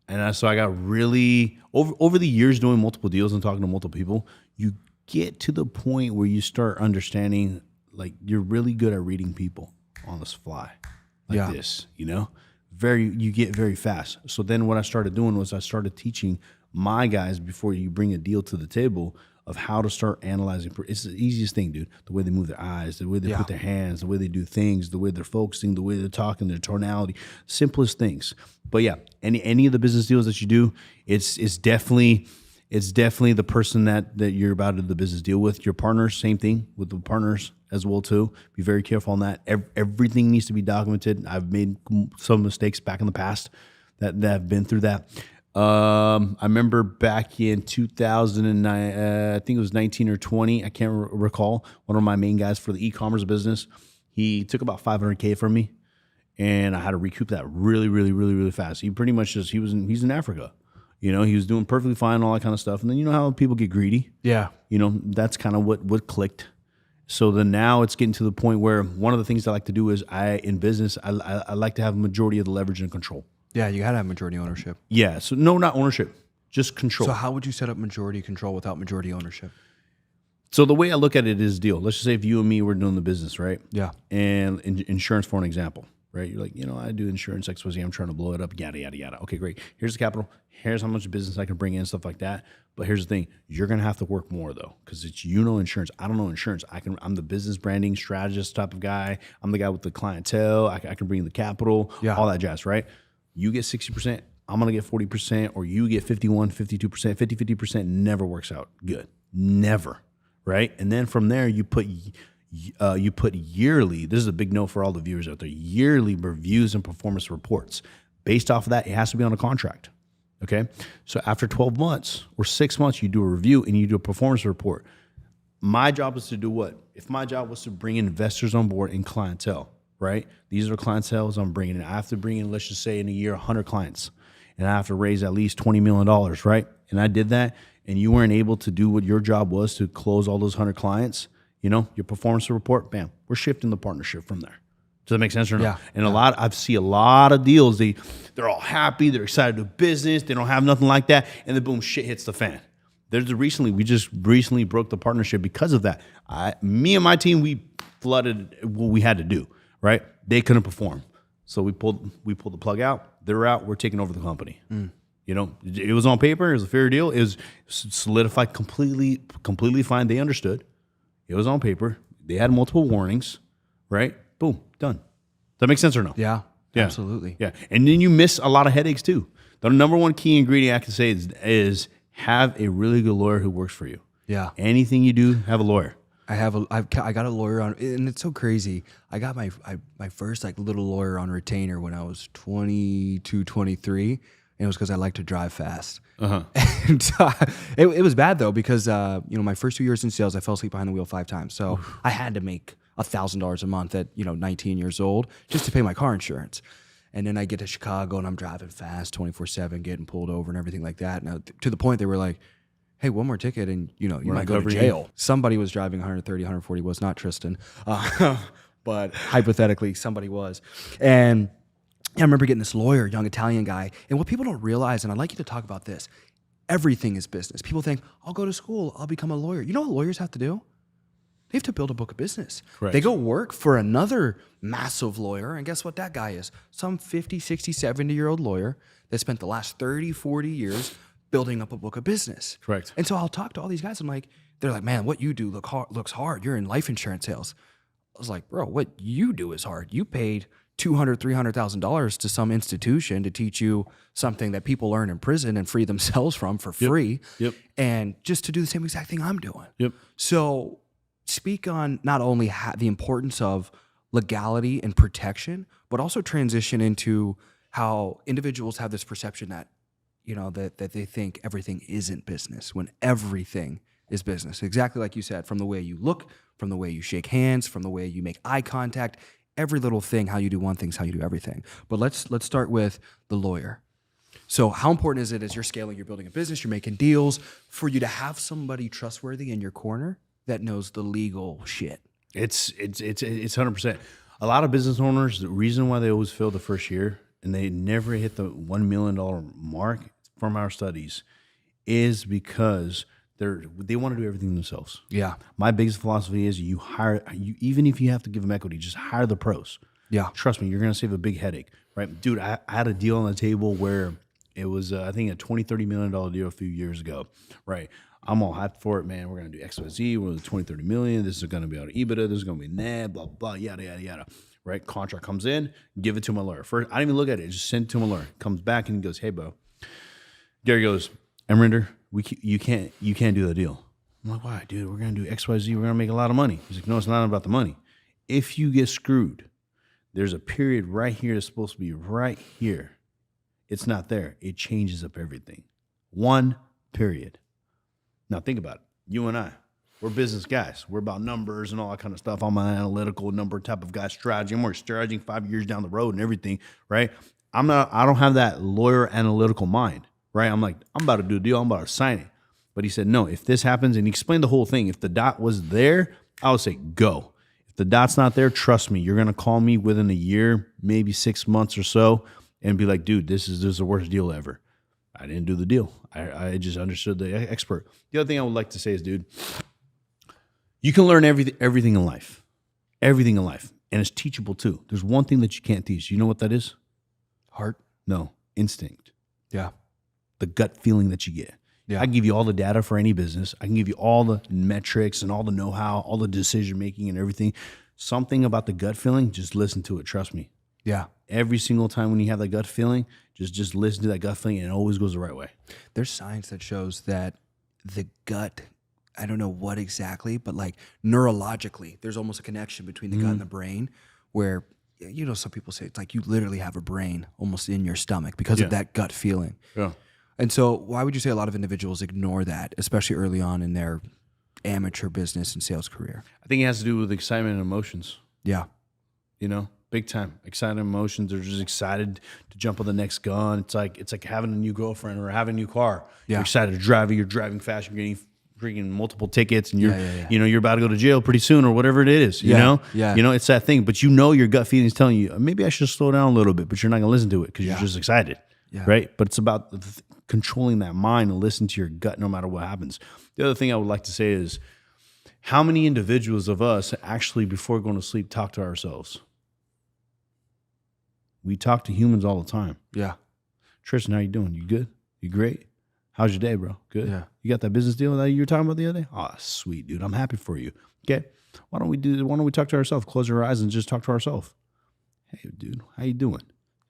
Speaker 1: And so I got really over the years doing multiple deals and talking to multiple people, you get to the point where you start understanding, like, you're really good at reading people on the fly, like
Speaker 2: Yeah.
Speaker 1: this, you know. You get very fast. So then what I started doing was I started teaching my guys before you bring a deal to the table of how to start analyzing. It's the easiest thing, dude. The way they move their eyes, the way they
Speaker 2: Yeah.
Speaker 1: put their hands, the way they do things, the way they're focusing, the way they're talking, their tonality, simplest things. But yeah, any of the business deals that you do, it's definitely the person that you're about to do the business deal with. Your partners, same thing with the partners as well too. Be very careful on that. Everything needs to be documented. I've made some mistakes back in the past that have been through that. I remember back in 2009, I think it was 19 or 20. I can't recall. One of my main guys for the e-commerce business, He took about 500K from me, and I had to recoup that really, really, really, really fast. He pretty much just he's in Africa. You know, he was doing perfectly fine, all that kind of stuff. And then you know how people get greedy.
Speaker 2: Yeah.
Speaker 1: You know, that's kind of what clicked. So then now it's getting to the point where one of the things I like to do is in business, I like to have a majority of the leverage and control.
Speaker 2: Yeah, you got to have majority ownership.
Speaker 1: Yeah. So no, not ownership, just control.
Speaker 2: So how would you set up majority control without majority ownership?
Speaker 1: So the way I look at it is deal. Let's just say if you and me were doing the business, right?
Speaker 2: Yeah.
Speaker 1: And insurance, for an example, right? You're like, you know, I do insurance XYZ. I'm trying to blow it up, yada, yada, yada. Okay, great. Here's the capital. Here's how much business I can bring in, stuff like that. But here's the thing. You're going to have to work more, though, because it's, you know, insurance. I don't know insurance. I'm the business branding strategist type of guy. I'm the guy with the clientele. I can bring the capital, all that jazz, right? You get 60%. I'm going to get 40%, or you get 51, 52%, 50% never works out good. Never. Right. And then from there, you put yearly, this is a big no for all the viewers out there, yearly reviews and performance reports. Based off of that, it has to be on a contract. Okay. So after 12 months or 6 months, you do a review and you do a performance report. My job is to do what? If my job was to bring investors on board and clientele, right? These are clienteles I'm bringing in. I have to bring in, let's just say in a year, 100 clients, and I have to raise at least $20 million, right? And I did that. And you weren't able to do what your job was to close all those 100 clients, you know, your performance report, bam, we're shifting the partnership from there. Does that make sense or not?
Speaker 2: Yeah.
Speaker 1: And I see a lot of deals, they're all happy, they're excited to do business, they don't have nothing like that, and then boom, shit hits the fan. We just recently broke the partnership because of that. Me and my team, we flooded what we had to do, right? They couldn't perform. So we pulled the plug out, they're out, we're taking over the company. You know, it was on paper. It was a fair deal. It was solidified completely fine. They understood. It was on paper. They had multiple warnings, right? Boom, done. Does that make sense or no?
Speaker 2: Yeah, absolutely.
Speaker 1: Yeah. And then you miss a lot of headaches too. The number one key ingredient I can say is have a really good lawyer who works for you. Yeah. Anything you do, have a lawyer.
Speaker 2: I got a lawyer on, and it's so crazy. I got my first like little lawyer on retainer when I was 22, 23. And it was because I like to drive fast. And it was bad though, because my first 2 years in sales, I fell asleep behind the wheel 5 times. So I had to make $1,000 a month at 19 years old just to pay my car insurance. And then I get to Chicago and I'm driving fast 24/7, getting pulled over and everything like that. Now to the point they were like, "Hey, one more ticket and you might go to jail." Somebody was driving 130, 140. Was not Tristan, but hypothetically somebody was. And I remember getting this lawyer, young Italian guy. And what people don't realize, and I'd like you to talk about this, everything is business. People think, I'll go to school, I'll become a lawyer. You know what lawyers have to do? They have to build a book of business. Correct. They go work for another massive lawyer. And guess what that guy is? Some 50, 60, 70-year-old lawyer that spent the last 30, 40 years building up a book of business.
Speaker 1: Correct.
Speaker 2: And so I'll talk to all these guys. They're like, man, what you do looks hard. You're in life insurance sales. I was like, bro, what you do is hard. You paid $200,000, $300,000 to some institution to teach you something that people learn in prison and free themselves from for free. Yep. And just to do the same exact thing I'm doing. Yep. So speak on not only the importance of legality and protection, but also transition into how individuals have this perception that, that they think everything isn't business when everything is business. Exactly like you said, from the way you look, from the way you shake hands, from the way you make eye contact, every little thing, how you do one thing is how you do everything. But let's start with the lawyer. So how important is it as you're scaling, you're building a business, you're making deals, for you to have somebody trustworthy in your corner that knows the legal shit?
Speaker 1: It's 100%. A lot of business owners, the reason why they always fail the first year and they never hit the $1 million mark from our studies is because they want to do everything themselves. Yeah. My biggest philosophy is even if you have to give them equity, just hire the pros. Yeah. Trust me, you're going to save a big headache, right? Dude, I had a deal on the table where it was, I think, a $20, $30 million deal a few years ago, right? I'm all hyped for it, man. We're going to do XYZ. We're going to 20, 30 million. This is going to be out of EBITDA. This is going to be net, blah, blah, yada, yada, yada. Right? Contract comes in, give it to my lawyer. First, I didn't even look at it. Just send it to my lawyer. Comes back and he goes, hey, bro. Gary goes, Amrinder, you can't do the deal. I'm like, why, dude? We're going to do XYZ. We're going to make a lot of money. He's like, no, it's not about the money. If you get screwed, there's a period right here that's supposed to be right here. It's not there. It changes up everything. One period. Now think about it. You and I, We're business guys. We're about numbers and all that kind of stuff. I'm an analytical number type of guy, strategy. I'm more strategizing 5 years down the road and everything, right? I don't have that lawyer analytical mind, right? I'm like, I'm about to do a deal. I'm about to sign it. But he said, no, if this happens, and he explained the whole thing. If the dot was there, I would say go. If the dot's not there, trust me, you're going to call me within a year, maybe 6 months or so, and be like, dude, this is the worst deal ever. I didn't do the deal. I just understood the expert. The other thing I would like to say is, dude, you can learn everything in life. Everything in life. And it's teachable too. There's one thing that you can't teach. You know what that is?
Speaker 2: Heart?
Speaker 1: No. Instinct.
Speaker 2: Yeah.
Speaker 1: The gut feeling that you get.
Speaker 2: Yeah.
Speaker 1: I can give you all the data for any business. I can give you all the metrics and all the know-how, all the decision making and everything. Something about the gut feeling, just listen to it. Trust me.
Speaker 2: Yeah.
Speaker 1: Every single time when you have that gut feeling, just listen to that gut feeling, and it always goes the right way.
Speaker 2: There's science that shows that the gut, I don't know what exactly, but like neurologically, there's almost a connection between the gut and the brain where, you know, some people say it's like you literally have a brain almost in your stomach because of that gut feeling.
Speaker 1: Yeah.
Speaker 2: And so why would you say a lot of individuals ignore that, especially early on in their amateur business and sales career?
Speaker 1: I think it has to do with excitement and emotions.
Speaker 2: Yeah.
Speaker 1: You know, big time. Excited emotions. They're just excited to jump on the next gun. It's like having a new girlfriend or having a new car.
Speaker 2: Yeah.
Speaker 1: You're excited to drive it. You're driving fast. You're getting freaking multiple tickets, and
Speaker 2: Yeah.
Speaker 1: you know, you're about to go to jail pretty soon or whatever it is. You know, you know, it's that thing. But you know, your gut feeling is telling you maybe I should slow down a little bit, but you're not gonna listen to it because you're just excited, right? But it's about controlling that mind and listen to your gut no matter what happens. The other thing I would like to say is, how many individuals of us actually, before going to sleep, talk to ourselves? We talk to humans all the time.
Speaker 2: Yeah.
Speaker 1: Tristan, how you doing? You good? You great? How's your day, bro? Good?
Speaker 2: Yeah.
Speaker 1: You got that business deal that you were talking about the other day? Oh, sweet, dude. I'm happy for you. Okay. Why don't we talk to ourselves? Close our eyes and just talk to ourselves. Hey, dude, how you doing?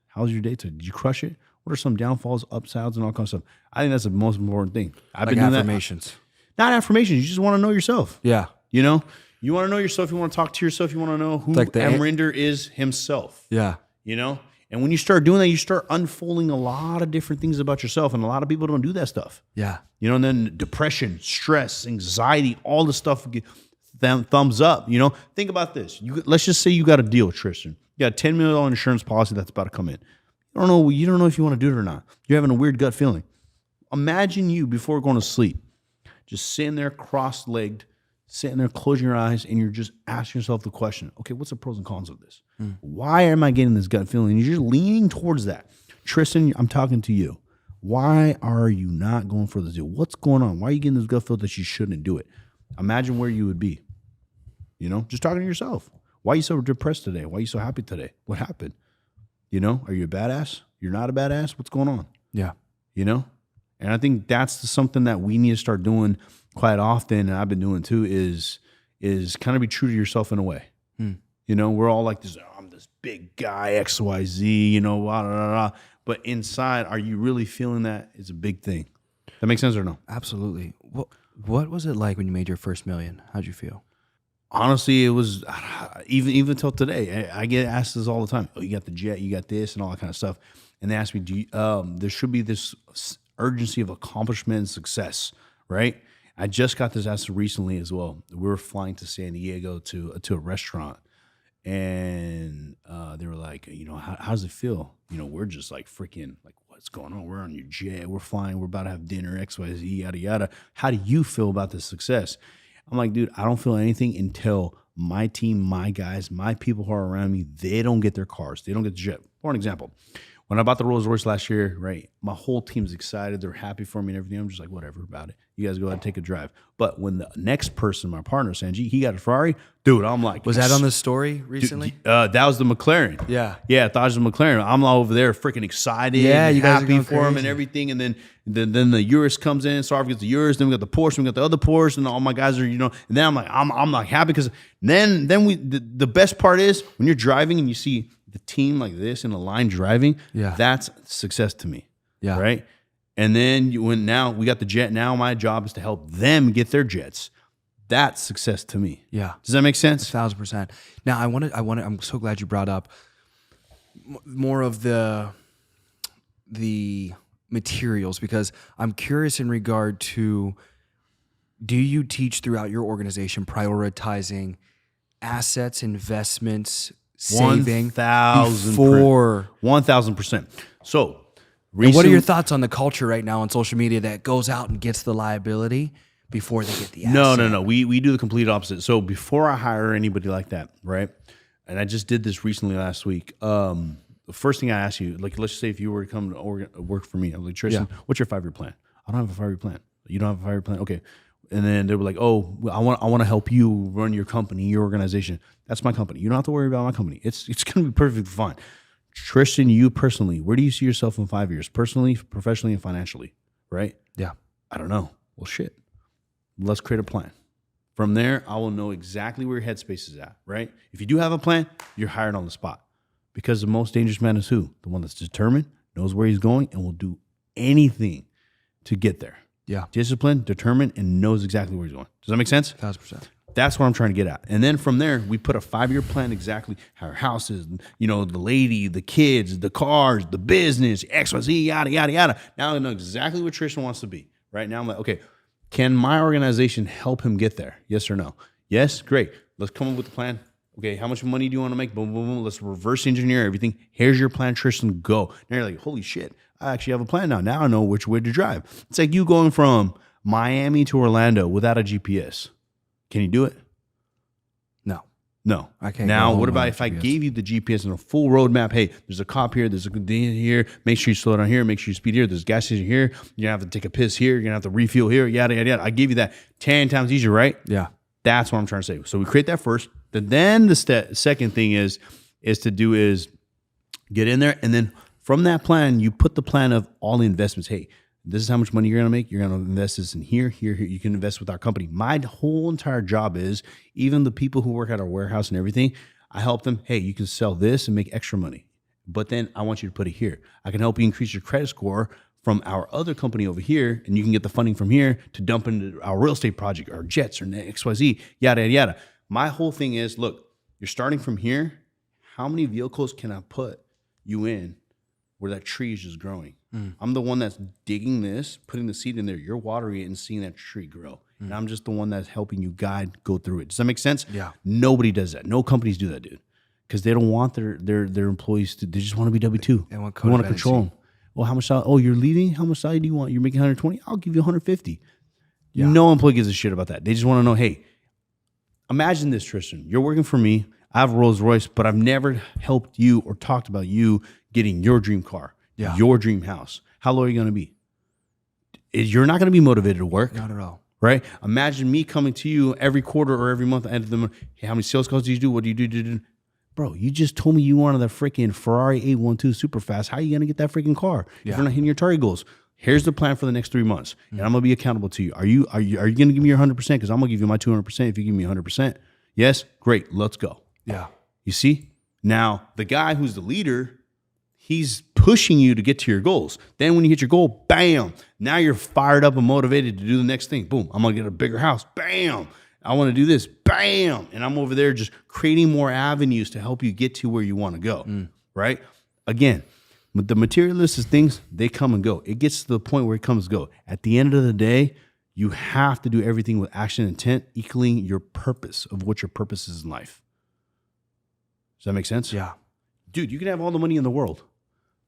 Speaker 1: How's your day today? Did you crush it? What are some downfalls, upsides, and all kinds of stuff? I think that's the most important thing. I've
Speaker 2: Like
Speaker 1: been doing
Speaker 2: affirmations.
Speaker 1: Not affirmations. You just want to know yourself.
Speaker 2: Yeah.
Speaker 1: You know? You want to know yourself. You want to talk to yourself. You want to know who
Speaker 2: like the
Speaker 1: Amrinder is himself.
Speaker 2: Yeah.
Speaker 1: You know? And when you start doing that, you start unfolding a lot of different things about yourself. And a lot of people don't do that stuff.
Speaker 2: Yeah.
Speaker 1: You know, and then depression, stress, anxiety, all the stuff, thumbs up. You know, think about this. Let's just say you got a deal, Tristan. You got a $10 million insurance policy that's about to come in. You don't know if you want to do it or not. You're having a weird gut feeling. Imagine you, before going to sleep, just sitting there cross-legged, sitting there, closing your eyes, and you're just asking yourself the question, okay, what's the pros and cons of this? Why am I getting this gut feeling? And you're just leaning towards that. Tristan, I'm talking to you. Why are you not going for this deal? What's going on? Why are you getting this gut feel that you shouldn't do it? Imagine where you would be. You know, just talking to yourself. Why are you so depressed today? Why are you so happy today? What happened? You know, are you a badass? You're not a badass? What's going on?
Speaker 2: Yeah.
Speaker 1: You know? And I think that's something that we need to start doing quite often, and I've been doing too, is kind of be true to yourself in a way. You know, we're all like this, I'm this big guy, XYZ, you know, blah, blah, blah, blah. But inside, are you really feeling that? It's a big thing. That makes sense or no?
Speaker 2: Absolutely. What was it like when you made your first million? How'd you feel?
Speaker 1: Honestly, it was even till today. I get asked this all the time. Oh, you got the jet, you got this, and all that kind of stuff. And they ask me, there should be this urgency of accomplishment and success, right? I just got this asked recently as well. We were flying to San Diego to a restaurant, and they were like, you know, how does it feel? You know, we're just like freaking like, what's going on? We're on your jet, we're flying, we're about to have dinner, XYZ, yada yada. How do you feel about this success? I'm like, dude, I don't feel anything until my team, my guys, my people who are around me, they don't get their cars, they don't get the jet. For an example, when I bought the Rolls Royce last year, right, my whole team's excited. They're happy for me and everything. I'm just like, whatever about it. You guys go ahead and take a drive. But when the next person, my partner, Sanjit, he got a Ferrari, dude, I'm like.
Speaker 2: Was that on the story recently?
Speaker 1: That was the McLaren.
Speaker 2: Yeah.
Speaker 1: Yeah, I thought it was the McLaren. I'm all over there freaking excited.
Speaker 2: Yeah, you guys are
Speaker 1: happy
Speaker 2: going
Speaker 1: for him
Speaker 2: crazy.
Speaker 1: and everything. And then the Urus comes in. Sarv gets the Urus. Then we got the Porsche. Then we got the other Porsche. And all my guys are, you know. And then I'm like happy because then the best part is when you're driving and you see the team like this in a line driving, that's success to me.
Speaker 2: Yeah.
Speaker 1: Right. And then now we got the jet. Now my job is to help them get their jets. That's success to me.
Speaker 2: Yeah.
Speaker 1: Does that make sense?
Speaker 2: 1,000%. Now I'm so glad you brought up more of the materials, because I'm curious in regard to Do you teach throughout your organization prioritizing assets, investments, saving
Speaker 1: 1,000%.
Speaker 2: before?
Speaker 1: 1,000%. So,
Speaker 2: And what are your thoughts on the culture right now on social media that goes out and gets the liability before they get the asset?
Speaker 1: No. We do the complete opposite. So before I hire anybody like that, right? And I just did this recently last week. The first thing I ask you, like, let's say if you were to come to work for me, I'm like, Tristan, what's your 5-year plan? I don't have a 5-year plan. You don't have a 5-year plan? Okay. And then they were like, oh, I want to help you run your company, your organization. That's my company. You don't have to worry about my company. It's going to be perfectly fine. Tristan, you personally, where do you see yourself in 5 years? Personally, professionally, and financially, right?
Speaker 2: Yeah.
Speaker 1: I don't know. Well, shit. Let's create a plan. From there, I will know exactly where your headspace is at, right? If you do have a plan, you're hired on the spot. Because the most dangerous man is who? The one that's determined, knows where he's going, and will do anything to get there.
Speaker 2: Yeah.
Speaker 1: Disciplined, determined, and knows exactly where he's going. Does that make sense?
Speaker 2: 1,000%.
Speaker 1: That's what I'm trying to get at. And then from there, we put a 5-year plan exactly how our house is, the lady, the kids, the cars, the business, XYZ, yada, yada, yada. Now I know exactly what Tristan wants to be. Right now I'm like, okay, can my organization help him get there? Yes or no? Yes? Great. Let's come up with a plan. Okay, how much money do you want to make? Boom, boom, boom. Let's reverse engineer everything. Here's your plan, Tristan, go. Now you're like, holy shit, I actually have a plan now. Now I know which way to drive. It's like you going from Miami to Orlando without a GPS. Can you do it? No.
Speaker 2: I can't.
Speaker 1: Now, what about if I gave you the GPS and a full roadmap? Hey, there's a cop here. There's a thing here. Make sure you slow down here. Make sure you speed here. There's a gas station here. You're going to have to take a piss here. You're going to have to refuel here. Yada, yada, yada. I gave you that 10 times easier, right?
Speaker 2: Yeah.
Speaker 1: That's what I'm trying to say. So we create that first. Then the second thing is get in there. And then from that plan, you put the plan of all the investments. Hey, this is how much money you're going to make. You're going to invest this in here. You can invest with our company. My whole entire job is, even the people who work at our warehouse and everything, I help them. Hey, you can sell this and make extra money. But then I want you to put it here. I can help you increase your credit score from our other company over here, and you can get the funding from here to dump into our real estate project, or jets, or XYZ, yada, yada, yada. My whole thing is, look, you're starting from here. How many vehicles can I put you in where that tree is just growing? I'm the one that's digging this, putting the seed in there. You're watering it and seeing that tree grow. And I'm just the one that's helping you go through it. Does that make sense?
Speaker 2: Yeah.
Speaker 1: Nobody does that. No companies do that, dude. Because they don't want their employees to, they just want to be W-2. They want to control them. Well, how much salary? Oh, you're leaving? How much salary do you want? You're making 120? I'll give you 150. Yeah. No employee gives a shit about that. They just want to know, hey, imagine this, Tristan. You're working for me. I have a Rolls Royce, but I've never helped you or talked about you getting your dream car, your dream house. How low are you going to be? You're not going to be motivated to work.
Speaker 2: Not at all.
Speaker 1: Right? Imagine me coming to you every quarter or every month, end of the month. Hey, how many sales calls do you do? What do you do? Bro, you just told me you wanted the freaking Ferrari 812 super fast. How are you going to get that freaking car if you're not hitting your target goals? Here's the plan for the next 3 months, and I'm going to be accountable to you. Are you going to give me your 100%? Because I'm going to give you my 200% if you give me 100%. Yes? Great. Let's go.
Speaker 2: Yeah.
Speaker 1: You see? Now, the guy who's the leader, he's pushing you to get to your goals. Then when you hit your goal, bam, now you're fired up and motivated to do the next thing. Boom, I'm going to get a bigger house. Bam, I want to do this. Bam, and I'm over there just creating more avenues to help you get to where you want to go, right? Again, the materialistic things, they come and go. It gets to the point where it comes and go. At the end of the day, you have to do everything with action and intent, equaling your purpose of what your purpose is in life. Does that make sense?
Speaker 2: Yeah.
Speaker 1: Dude, you can have all the money in the world,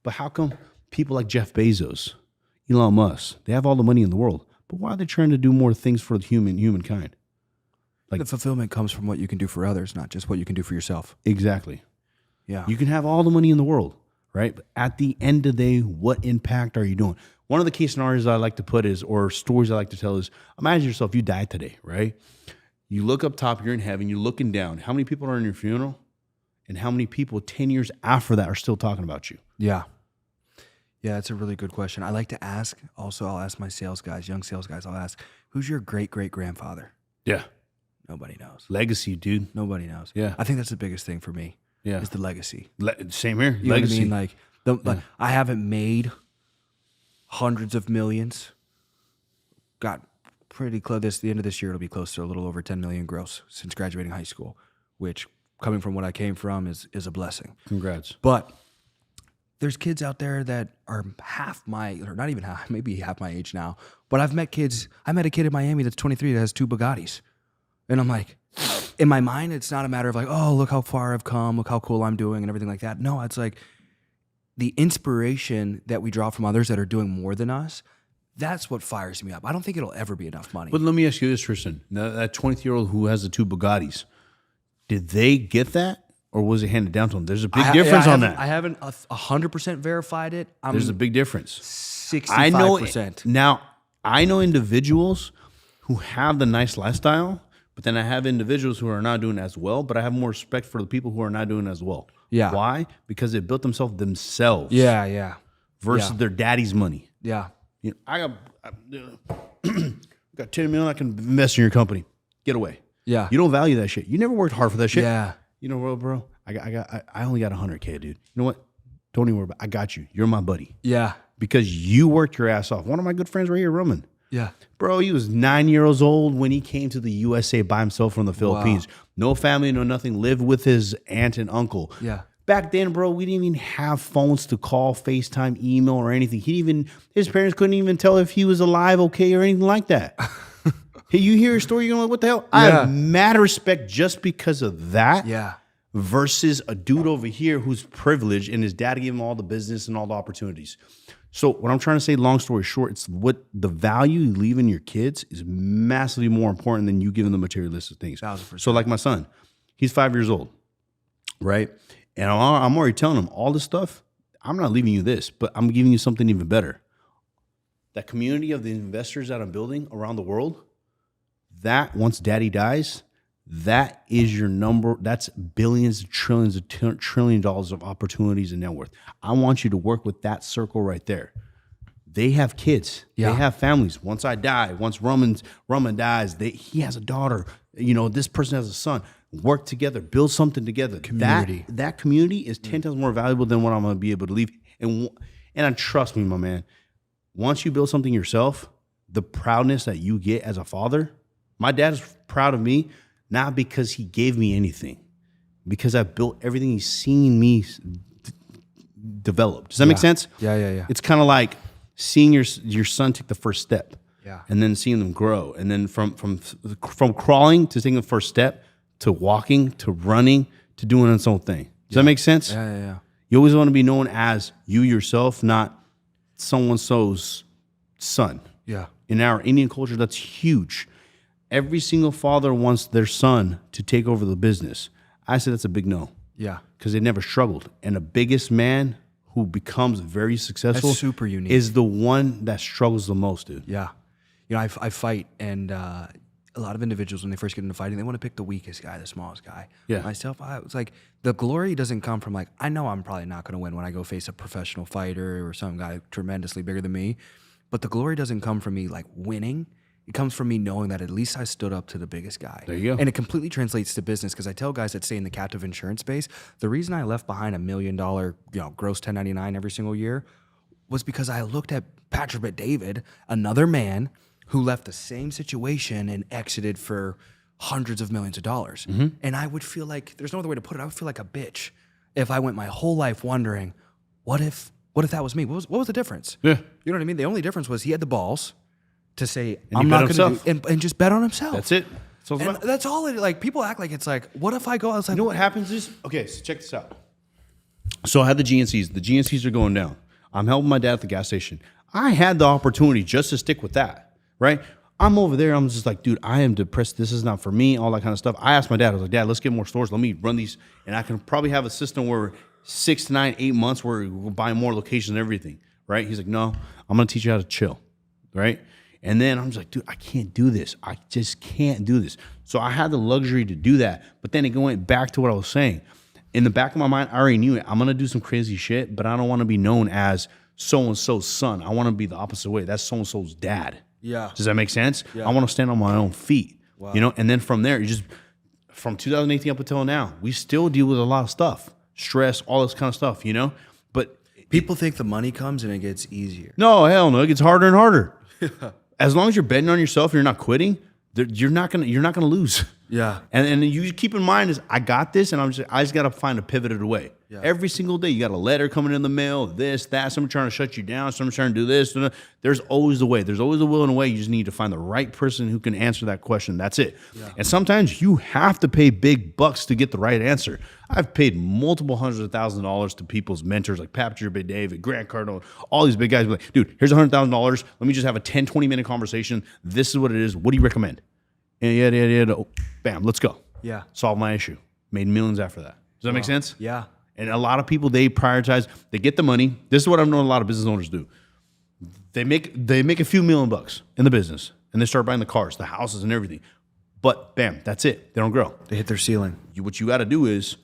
Speaker 1: but how come people like Jeff Bezos, Elon Musk, they have all the money in the world, but why are they trying to do more things for humankind?
Speaker 2: Like, the fulfillment comes from what you can do for others, not just what you can do for yourself.
Speaker 1: Exactly.
Speaker 2: Yeah.
Speaker 1: You can have all the money in the world, right? But at the end of the day, what impact are you doing? One of the case scenarios I like to put is, or stories I like to tell is, imagine yourself, you died today, right? You look up top, you're in heaven, you're looking down. How many people are in your funeral? And how many people 10 years after that are still talking about you?
Speaker 2: Yeah. Yeah, that's a really good question. I like to ask, also, I'll ask my sales guys, young sales guys, I'll ask, who's your great-great-grandfather?
Speaker 1: Yeah.
Speaker 2: Nobody knows.
Speaker 1: Legacy, dude.
Speaker 2: Nobody knows.
Speaker 1: Yeah.
Speaker 2: I think that's the biggest thing for me.
Speaker 1: Yeah.
Speaker 2: Is the legacy.
Speaker 1: Same here.
Speaker 2: You
Speaker 1: Legacy.
Speaker 2: know what I mean? Like, I haven't made hundreds of millions. Got pretty close. The end of this year, it'll be close to a little over 10 million gross since graduating high school, which, coming from what I came from, is a blessing.
Speaker 1: Congrats.
Speaker 2: But there's kids out there that are half my, or not even half, maybe half my age now. But I've met kids. I met a kid in Miami that's 23 that has 2 Bugattis, and I'm like, in my mind, it's not a matter of like, oh, look how far I've come, look how cool I'm doing, and everything like that. No, it's like the inspiration that we draw from others that are doing more than us. That's what fires me up. I don't think it'll ever be enough money.
Speaker 1: But let me ask you this, Tristan. Now, that 23-year-old who has the 2 Bugattis, did they get that? Or was it handed down to them? There's a big difference on that.
Speaker 2: I haven't 100% verified it.
Speaker 1: There's a big difference.
Speaker 2: 65%.
Speaker 1: Now, I know individuals who have the nice lifestyle, but then I have individuals who are not doing as well, but I have more respect for the people who are not doing as well.
Speaker 2: Yeah.
Speaker 1: Why? Because they built themselves.
Speaker 2: Yeah.
Speaker 1: Versus their daddy's money.
Speaker 2: Yeah.
Speaker 1: You know, I got 10 million I can invest in your company. Get away.
Speaker 2: Yeah.
Speaker 1: You don't value that shit. You never worked hard for that shit.
Speaker 2: Yeah.
Speaker 1: You know what, bro? I only got 100K, dude. You know what? Don't even worry about it. I got you. You're my buddy.
Speaker 2: Yeah.
Speaker 1: Because you worked your ass off. One of my good friends right here, Roman.
Speaker 2: Yeah.
Speaker 1: Bro, he was 9 years old when he came to the USA by himself from the Philippines. No family, no nothing. Lived with his aunt and uncle.
Speaker 2: Yeah.
Speaker 1: Back then, bro, we didn't even have phones to call, FaceTime, email, or anything. His parents couldn't even tell if he was alive, okay, or anything like that. Hey, you hear a story, you're like, what the hell? I have mad respect just because of that.
Speaker 2: Yeah.
Speaker 1: Versus a dude over here who's privileged and his dad gave him all the business and all the opportunities. So what I'm trying to say, long story short, it's what the value you leave in your kids is massively more important than you giving them materialistic things.
Speaker 2: 1000%.
Speaker 1: So like my son, he's 5 years old, right? And I'm already telling him all this stuff. I'm not leaving you this, but I'm giving you something even better. That community of the investors that I'm building around the world, that once daddy dies, that is your number. That's billions, trillions, $1 trillion of opportunities and net worth. I want you to work with that circle right there. They have kids.
Speaker 2: Yeah.
Speaker 1: They have families. Once I die, once Roman dies, he has a daughter. You know, this person has a son. Work together, build something together.
Speaker 2: Community.
Speaker 1: That community is 10 times more valuable than what I'm going to be able to leave. And trust me, my man, once you build something yourself, the proudness that you get as a father, my dad is proud of me, not because he gave me anything, because I built everything he's seen me develop. Does that make sense?
Speaker 2: Yeah.
Speaker 1: It's kind of like seeing your son take the first step, and then seeing them grow, and then from crawling to taking the first step to walking to running to doing its own thing. Does that make sense?
Speaker 2: Yeah.
Speaker 1: You always want to be known as you yourself, not someone-so's son.
Speaker 2: Yeah.
Speaker 1: In our Indian culture, that's huge. Every single father wants their son to take over the business. I said that's a big no.
Speaker 2: Yeah.
Speaker 1: Because they never struggled. And the biggest man who becomes very successful
Speaker 2: That's super unique.
Speaker 1: is the one that struggles the most, dude.
Speaker 2: Yeah. You know, I fight, and a lot of individuals, when they first get into fighting, they want to pick the weakest guy, the smallest guy.
Speaker 1: Yeah.
Speaker 2: Myself, it's like the glory doesn't come from like, I know I'm probably not going to win when I go face a professional fighter or some guy tremendously bigger than me, but the glory doesn't come from me like winning. It comes from me knowing that at least I stood up to the biggest guy.
Speaker 1: There you go.
Speaker 2: And it completely translates to business, because I tell guys that stay in the captive insurance space, the reason I left behind $1 million, gross 1099 every single year was because I looked at Patrick Bet-David, another man who left the same situation and exited for hundreds of millions of dollars.
Speaker 1: Mm-hmm.
Speaker 2: And I would feel like, there's no other way to put it, I would feel like a bitch if I went my whole life wondering, what if that was me? What was the difference?
Speaker 1: Yeah.
Speaker 2: You know what I mean? The only difference was he had the balls to say,
Speaker 1: And
Speaker 2: I'm
Speaker 1: he
Speaker 2: not
Speaker 1: bet
Speaker 2: going to
Speaker 1: himself.
Speaker 2: and just bet on himself.
Speaker 1: That's it. So
Speaker 2: And that's all it, like, people act like it's like, what if I go? I was like,
Speaker 1: you know what happens is, okay, so check this out. So I had the GNCs. The GNCs are going down. I'm helping my dad at the gas station. I had the opportunity just to stick with that, right? I'm over there. I'm just like, dude, I am depressed. This is not for me, all that kind of stuff. I asked my dad, I was like, Dad, let's get more stores. Let me run these. And I can probably have a system where 6 to 9, 8 months where we'll buy more locations and everything, right? He's like, no, I'm going to teach you how to chill, right? And then I'm just like, dude, I can't do this. I just can't do this. So I had the luxury to do that. But then it went back to what I was saying. In the back of my mind, I already knew it. I'm going to do some crazy shit, but I don't want to be known as so-and-so's son. I want to be the opposite way. That's so-and-so's dad.
Speaker 2: Yeah.
Speaker 1: Does that make sense?
Speaker 2: Yeah.
Speaker 1: I want to stand on my own feet.
Speaker 2: Wow.
Speaker 1: You know, and then from there, from 2018 up until now, we still deal with a lot of stuff. Stress, all this kind of stuff, you know? But
Speaker 2: people think the money comes and it gets easier.
Speaker 1: no, hell no. It gets harder and harder. As long as you're betting on yourself, you're not quitting, you're not gonna lose.
Speaker 2: Yeah.
Speaker 1: And you keep in mind is I got this, and I just gotta find a pivoted way.
Speaker 2: Yeah.
Speaker 1: Every single day, you got a letter coming in the mail, this, that, someone trying to shut you down, someone trying to do this. There's always a way. There's always a will and a way. You just need to find the right person who can answer that question. That's it. Yeah. And sometimes you have to pay big bucks to get the right answer. I've paid multiple hundreds of thousands of dollars to people's mentors like Patrick David, Grant Cardone, all these big guys. Be like, dude, here's $100,000. Let me just have a 10, 20-minute conversation. This is what it is. What do you recommend? And yeah. Oh, bam, let's go.
Speaker 2: Yeah.
Speaker 1: Solve my issue. Made millions after that. Does that make sense?
Speaker 2: Yeah.
Speaker 1: And a lot of people, they prioritize, they get the money. This is what I've known a lot of business owners do. They make a few $1,000,000 in the business and they start buying the cars, the houses and everything. But bam, that's it. They don't grow.
Speaker 2: They hit their ceiling.
Speaker 1: What you got to do is,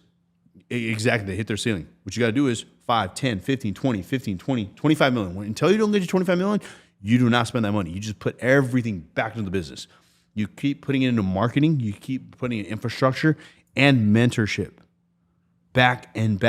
Speaker 1: exactly, they hit their ceiling. What you got to do is 5, 10, 15, 20, 15, 20, 25 million. Until you don't get your 25 million, you do not spend that money. You just put everything back into the business. You keep putting it into marketing. You keep putting in infrastructure and mentorship. Back and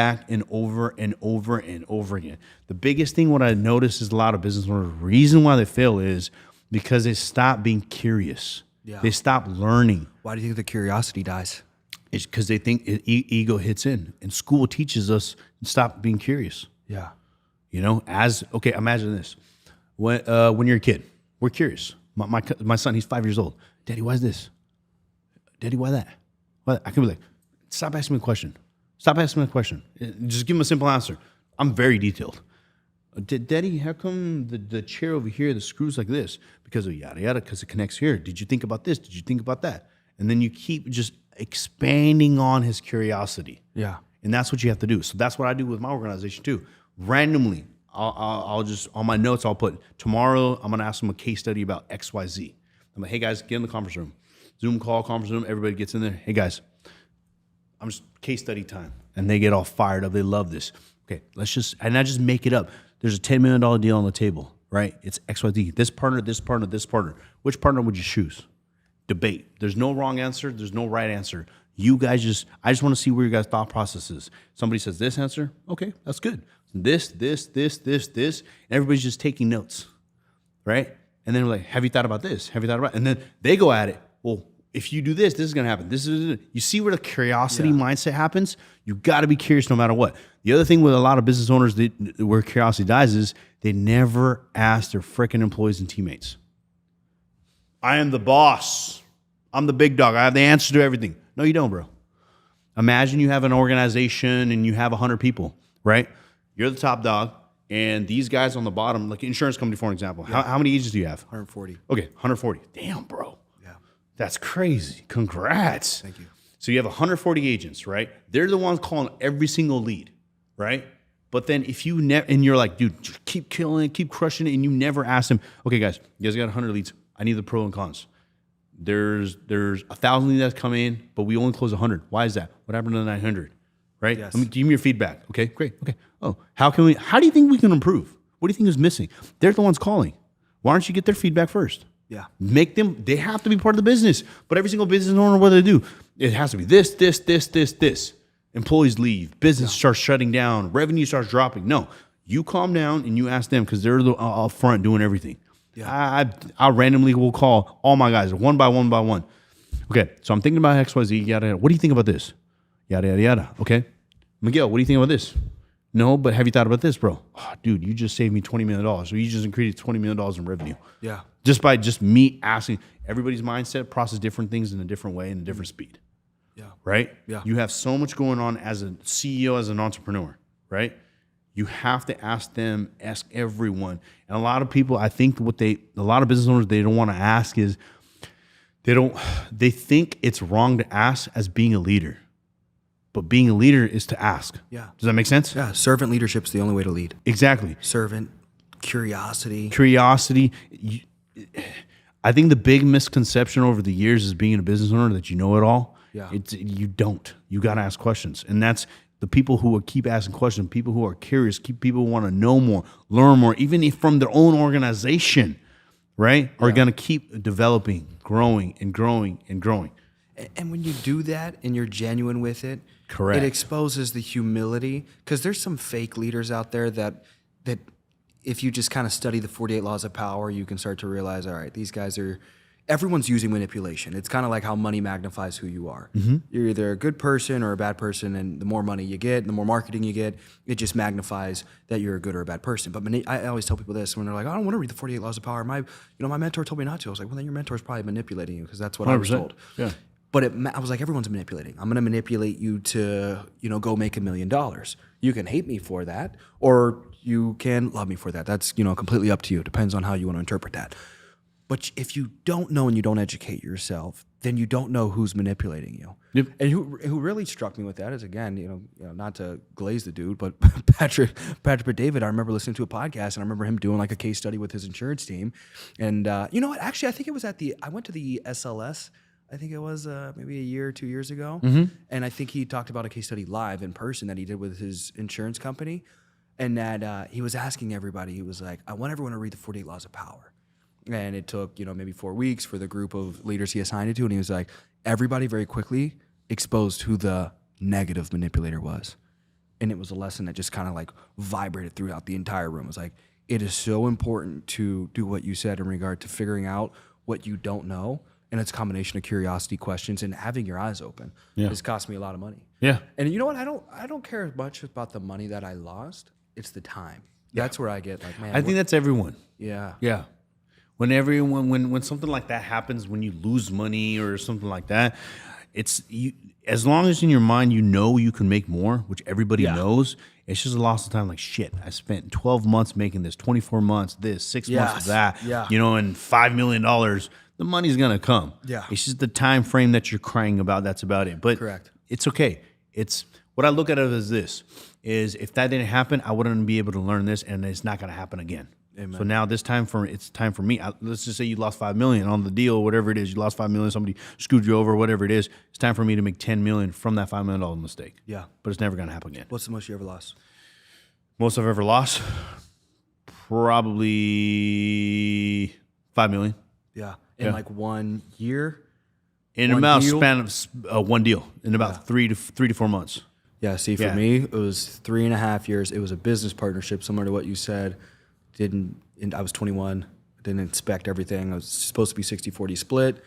Speaker 1: over and over and over again. The biggest thing what I notice is a lot of business owners, the reason why they fail is because they stop being curious. Yeah. They stop learning.
Speaker 2: Why do you think the curiosity dies?
Speaker 1: It's because they think ego hits in. And school teaches us to stop being curious.
Speaker 2: Yeah.
Speaker 1: You know, imagine this. When you're a kid, we're curious. My son, he's 5 years old. Daddy, why is this? Daddy, why that? Why? I can be like, stop asking me a question. Stop asking me a question. Just give him a simple answer. I'm very detailed. Daddy, how come the chair over here, the screw's like this? Because of yada yada, because it connects here. Did you think about this? Did you think about that? And then you keep just expanding on his curiosity. Yeah. And that's what you have to do. So that's what I do with my organization too. Randomly, I'll just, on my notes, I'll put, tomorrow I'm going to ask them a case study about XYZ. I'm like, hey guys, get in the conference room. Zoom call, conference room, everybody gets in there. Hey guys, I'm just case study time. And they get all fired up. They love this. Okay, and I just make it up. There's a $10 million deal on the table, right? It's XYZ. This partner, this partner, this partner. Which partner would you choose? Debate. There's no wrong answer. There's no right answer. You guys I just want to see where your guys' thought process is. Somebody says this answer. Okay, that's good. This. And everybody's just taking notes, right? And then we're like, have you thought about this? Have you thought about it? And then they go at it. Well, if you do this, this is going to happen. You see where the curiosity mindset happens? You got to be curious no matter what. The other thing with a lot of business owners where curiosity dies is they never ask their freaking employees and teammates. I am the boss. I'm the big dog. I have the answer to everything. No, you don't, bro. Imagine you have an organization and you have 100 people, right? You're the top dog, and these guys on the bottom, like insurance company, for example, how many agents do you have?
Speaker 2: 140.
Speaker 1: Okay, 140. Damn, bro. Yeah. That's crazy. Congrats.
Speaker 2: Thank you.
Speaker 1: So you have 140 agents, right? They're the ones calling every single lead, right? But then if you and you're like, dude, just keep killing it, keep crushing it, and you never ask them, okay, guys, you guys got 100 leads. I need the pros and cons. There's 1,000 leads that come in, but we only close 100. Why is that? What happened to the 900? Right?
Speaker 2: Yes.
Speaker 1: Give me your feedback. Okay, great. Okay. Oh, how do you think we can improve? What do you think is missing? They're the ones calling. Why don't you get their feedback first?
Speaker 2: Yeah.
Speaker 1: They have to be part of the business. But every single business owner, what do they do? It has to be this. Employees leave. Business starts shutting down. Revenue starts dropping. No, you calm down and you ask them because they're up front doing everything. Yeah. I randomly will call all my guys one by one. Okay, so I'm thinking about XYZ, yada, yada. What do you think about this? Yada, yada, yada. Okay. Miguel, what do you think about this? No, but have you thought about this, bro? Oh, dude, you just saved me $20 million. So you just increased $20 million in revenue. Yeah. Just by me asking. Everybody's mindset process different things in a different way and a different speed. Yeah. Right? Yeah. You have so much going on as a CEO, as an entrepreneur, right? You have to ask everyone. And a lot of people, I think a lot of business owners, they don't want to ask is they think it's wrong to ask as being a leader. But being a leader is to ask. Yeah. Does that make sense?
Speaker 2: Yeah. Servant leadership is the only way to lead.
Speaker 1: Exactly.
Speaker 2: Servant, curiosity.
Speaker 1: I think the big misconception over the years is being a business owner that you know it all. Yeah. You don't. You got to ask questions. And that's the people who keep asking questions, people who are curious, people who want to know more, learn more, even if from their own organization, right? Are going to keep developing, growing.
Speaker 2: And when you do that and you're genuine with it,
Speaker 1: correct,
Speaker 2: it exposes the humility. Because there's some fake leaders out there that if you just kind of study the 48 laws of power, you can start to realize, all right, these guys are everyone's using manipulation. It's kind of like how money magnifies who you are. You're either a good person or a bad person, and the more money you get, the more marketing you get, it just magnifies that you're a good or a bad person. But I always tell people this when they're like, I don't want to read the 48 Laws of Power. My mentor told me not to. I was like, well, then your mentor's probably manipulating you, because that's what I was
Speaker 1: 100%.
Speaker 2: told.
Speaker 1: Yeah.
Speaker 2: But I was like, everyone's manipulating. I'm going to manipulate you to, go make $1 million. You can hate me for that, or you can love me for that. That's, completely up to you. It depends on how you want to interpret that. But if you don't know and you don't educate yourself, then you don't know who's manipulating you.
Speaker 1: Yep.
Speaker 2: And who really struck me with that is, again, not to glaze the dude, but Patrick David. I remember listening to a podcast, and I remember him doing like a case study with his insurance team. And you know what? Actually, I think it was I went to the SLS. I think it was maybe a year or 2 years ago. And I think he talked about a case study live in person that he did with his insurance company. And that he was asking everybody, he was like, I want everyone to read the 48 Laws of Power. And it took, maybe 4 weeks for the group of leaders he assigned it to. And he was like, everybody very quickly exposed who the negative manipulator was. And it was a lesson that just kind of like vibrated throughout the entire room. It was like, it is so important to do what you said in regard to figuring out what you don't know. And it's a combination of curiosity, questions, and having your eyes open.
Speaker 1: Yeah.
Speaker 2: It's cost me a lot of money.
Speaker 1: Yeah.
Speaker 2: And you know what? I don't care much about the money that I lost. It's the time. That's where I get like, man.
Speaker 1: I think that's everyone.
Speaker 2: Yeah.
Speaker 1: Yeah. When something like that happens, when you lose money or something like that, it's you. As long as in your mind you know you can make more, which everybody knows, it's just a loss of time. Like, shit, I spent 12 months making this, 24 months this, 6 months of that, and $5 million. The money's gonna come.
Speaker 2: Yeah.
Speaker 1: It's just the time frame that you're crying about. That's about it. But
Speaker 2: Correct.
Speaker 1: It's okay. It's what I look at it as this is if that didn't happen, I wouldn't be able to learn this, and it's not gonna happen again. Amen. So now it's time for me. Let's just say you lost $5 million on the deal, whatever it is. You lost $5 million. Somebody screwed you over, whatever it is. It's time for me to make $10 million from that $5 million mistake.
Speaker 2: Yeah.
Speaker 1: But it's never gonna happen again.
Speaker 2: What's the most you ever lost?
Speaker 1: Most I've ever lost, probably $5 million.
Speaker 2: Yeah. In like 1 year.
Speaker 1: In about span of one deal in about 3 to 4 months.
Speaker 2: Yeah. See, for me, it was 3.5 years. It was a business partnership, similar to what you said. I was 21. Didn't inspect everything. I was supposed to be 60-40 split,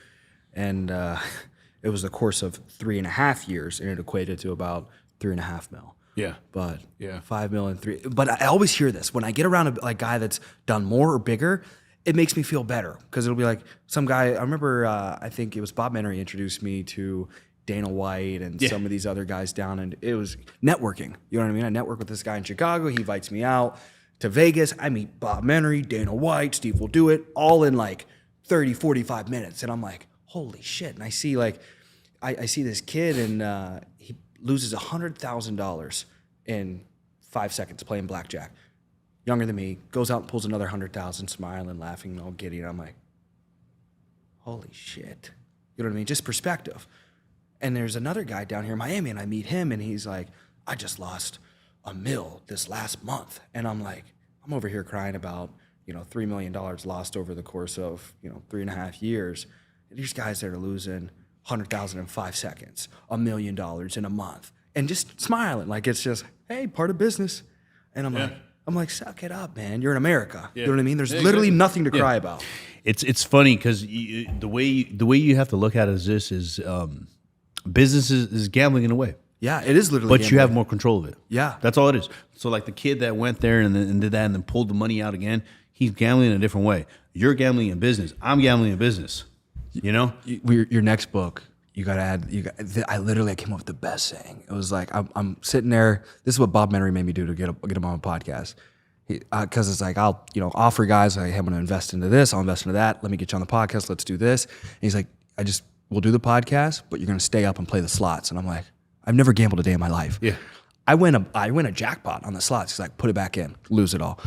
Speaker 2: and it was the course of 3.5 years, and it equated to about 3.5 mil.
Speaker 1: Yeah.
Speaker 2: But 5 mil and 3. But I always hear this when I get around a guy that's done more or bigger. It makes me feel better because it'll be like some guy. I remember I think it was Bob Menery introduced me to Dana White and some of these other guys down, and it was networking. You know what I mean? I network with this guy in Chicago. He invites me out to Vegas. I meet Bob Menery, Dana White, Steve Will Do It, all in like 30, 45 minutes. And I'm like, holy shit. And I see I see this kid, and he loses $100,000 in 5 seconds playing blackjack. Younger than me, goes out and pulls another 100,000, smiling, laughing, all giddy. And I'm like, holy shit. You know what I mean? Just perspective. And there's another guy down here in Miami, and I meet him, and he's like, I just lost $1 million this last month. And I'm like, I'm over here crying about, $3 million lost over the course of, 3.5 years. And these guys that are losing 100,000 in 5 seconds, $1 million in a month, and just smiling like it's just, hey, part of business. And I'm like, suck it up, man. You're in America. You know what I mean? There's literally nothing to cry about.
Speaker 1: It's funny because the way you have to look at it is this is business is gambling in a way.
Speaker 2: Yeah, it is literally.
Speaker 1: But
Speaker 2: gambling.
Speaker 1: you have more control of it.
Speaker 2: Yeah,
Speaker 1: that's all it is. So like the kid that went there and did that and then pulled the money out again, he's gambling in a different way. You're gambling in business. I'm gambling in business.
Speaker 2: Your next book. You got to add. I came up with the best saying. It was like I'm sitting there. This is what Bob Menery made me do to get him on a podcast. Because it's like I'll offer guys like, hey, I'm going to invest into this. I'll invest into that. Let me get you on the podcast. Let's do this. And he's like, we'll do the podcast, but you're going to stay up and play the slots. And I'm like, I've never gambled a day in my life.
Speaker 1: Yeah,
Speaker 2: I win a jackpot on the slots. He's like, put it back in, lose it all.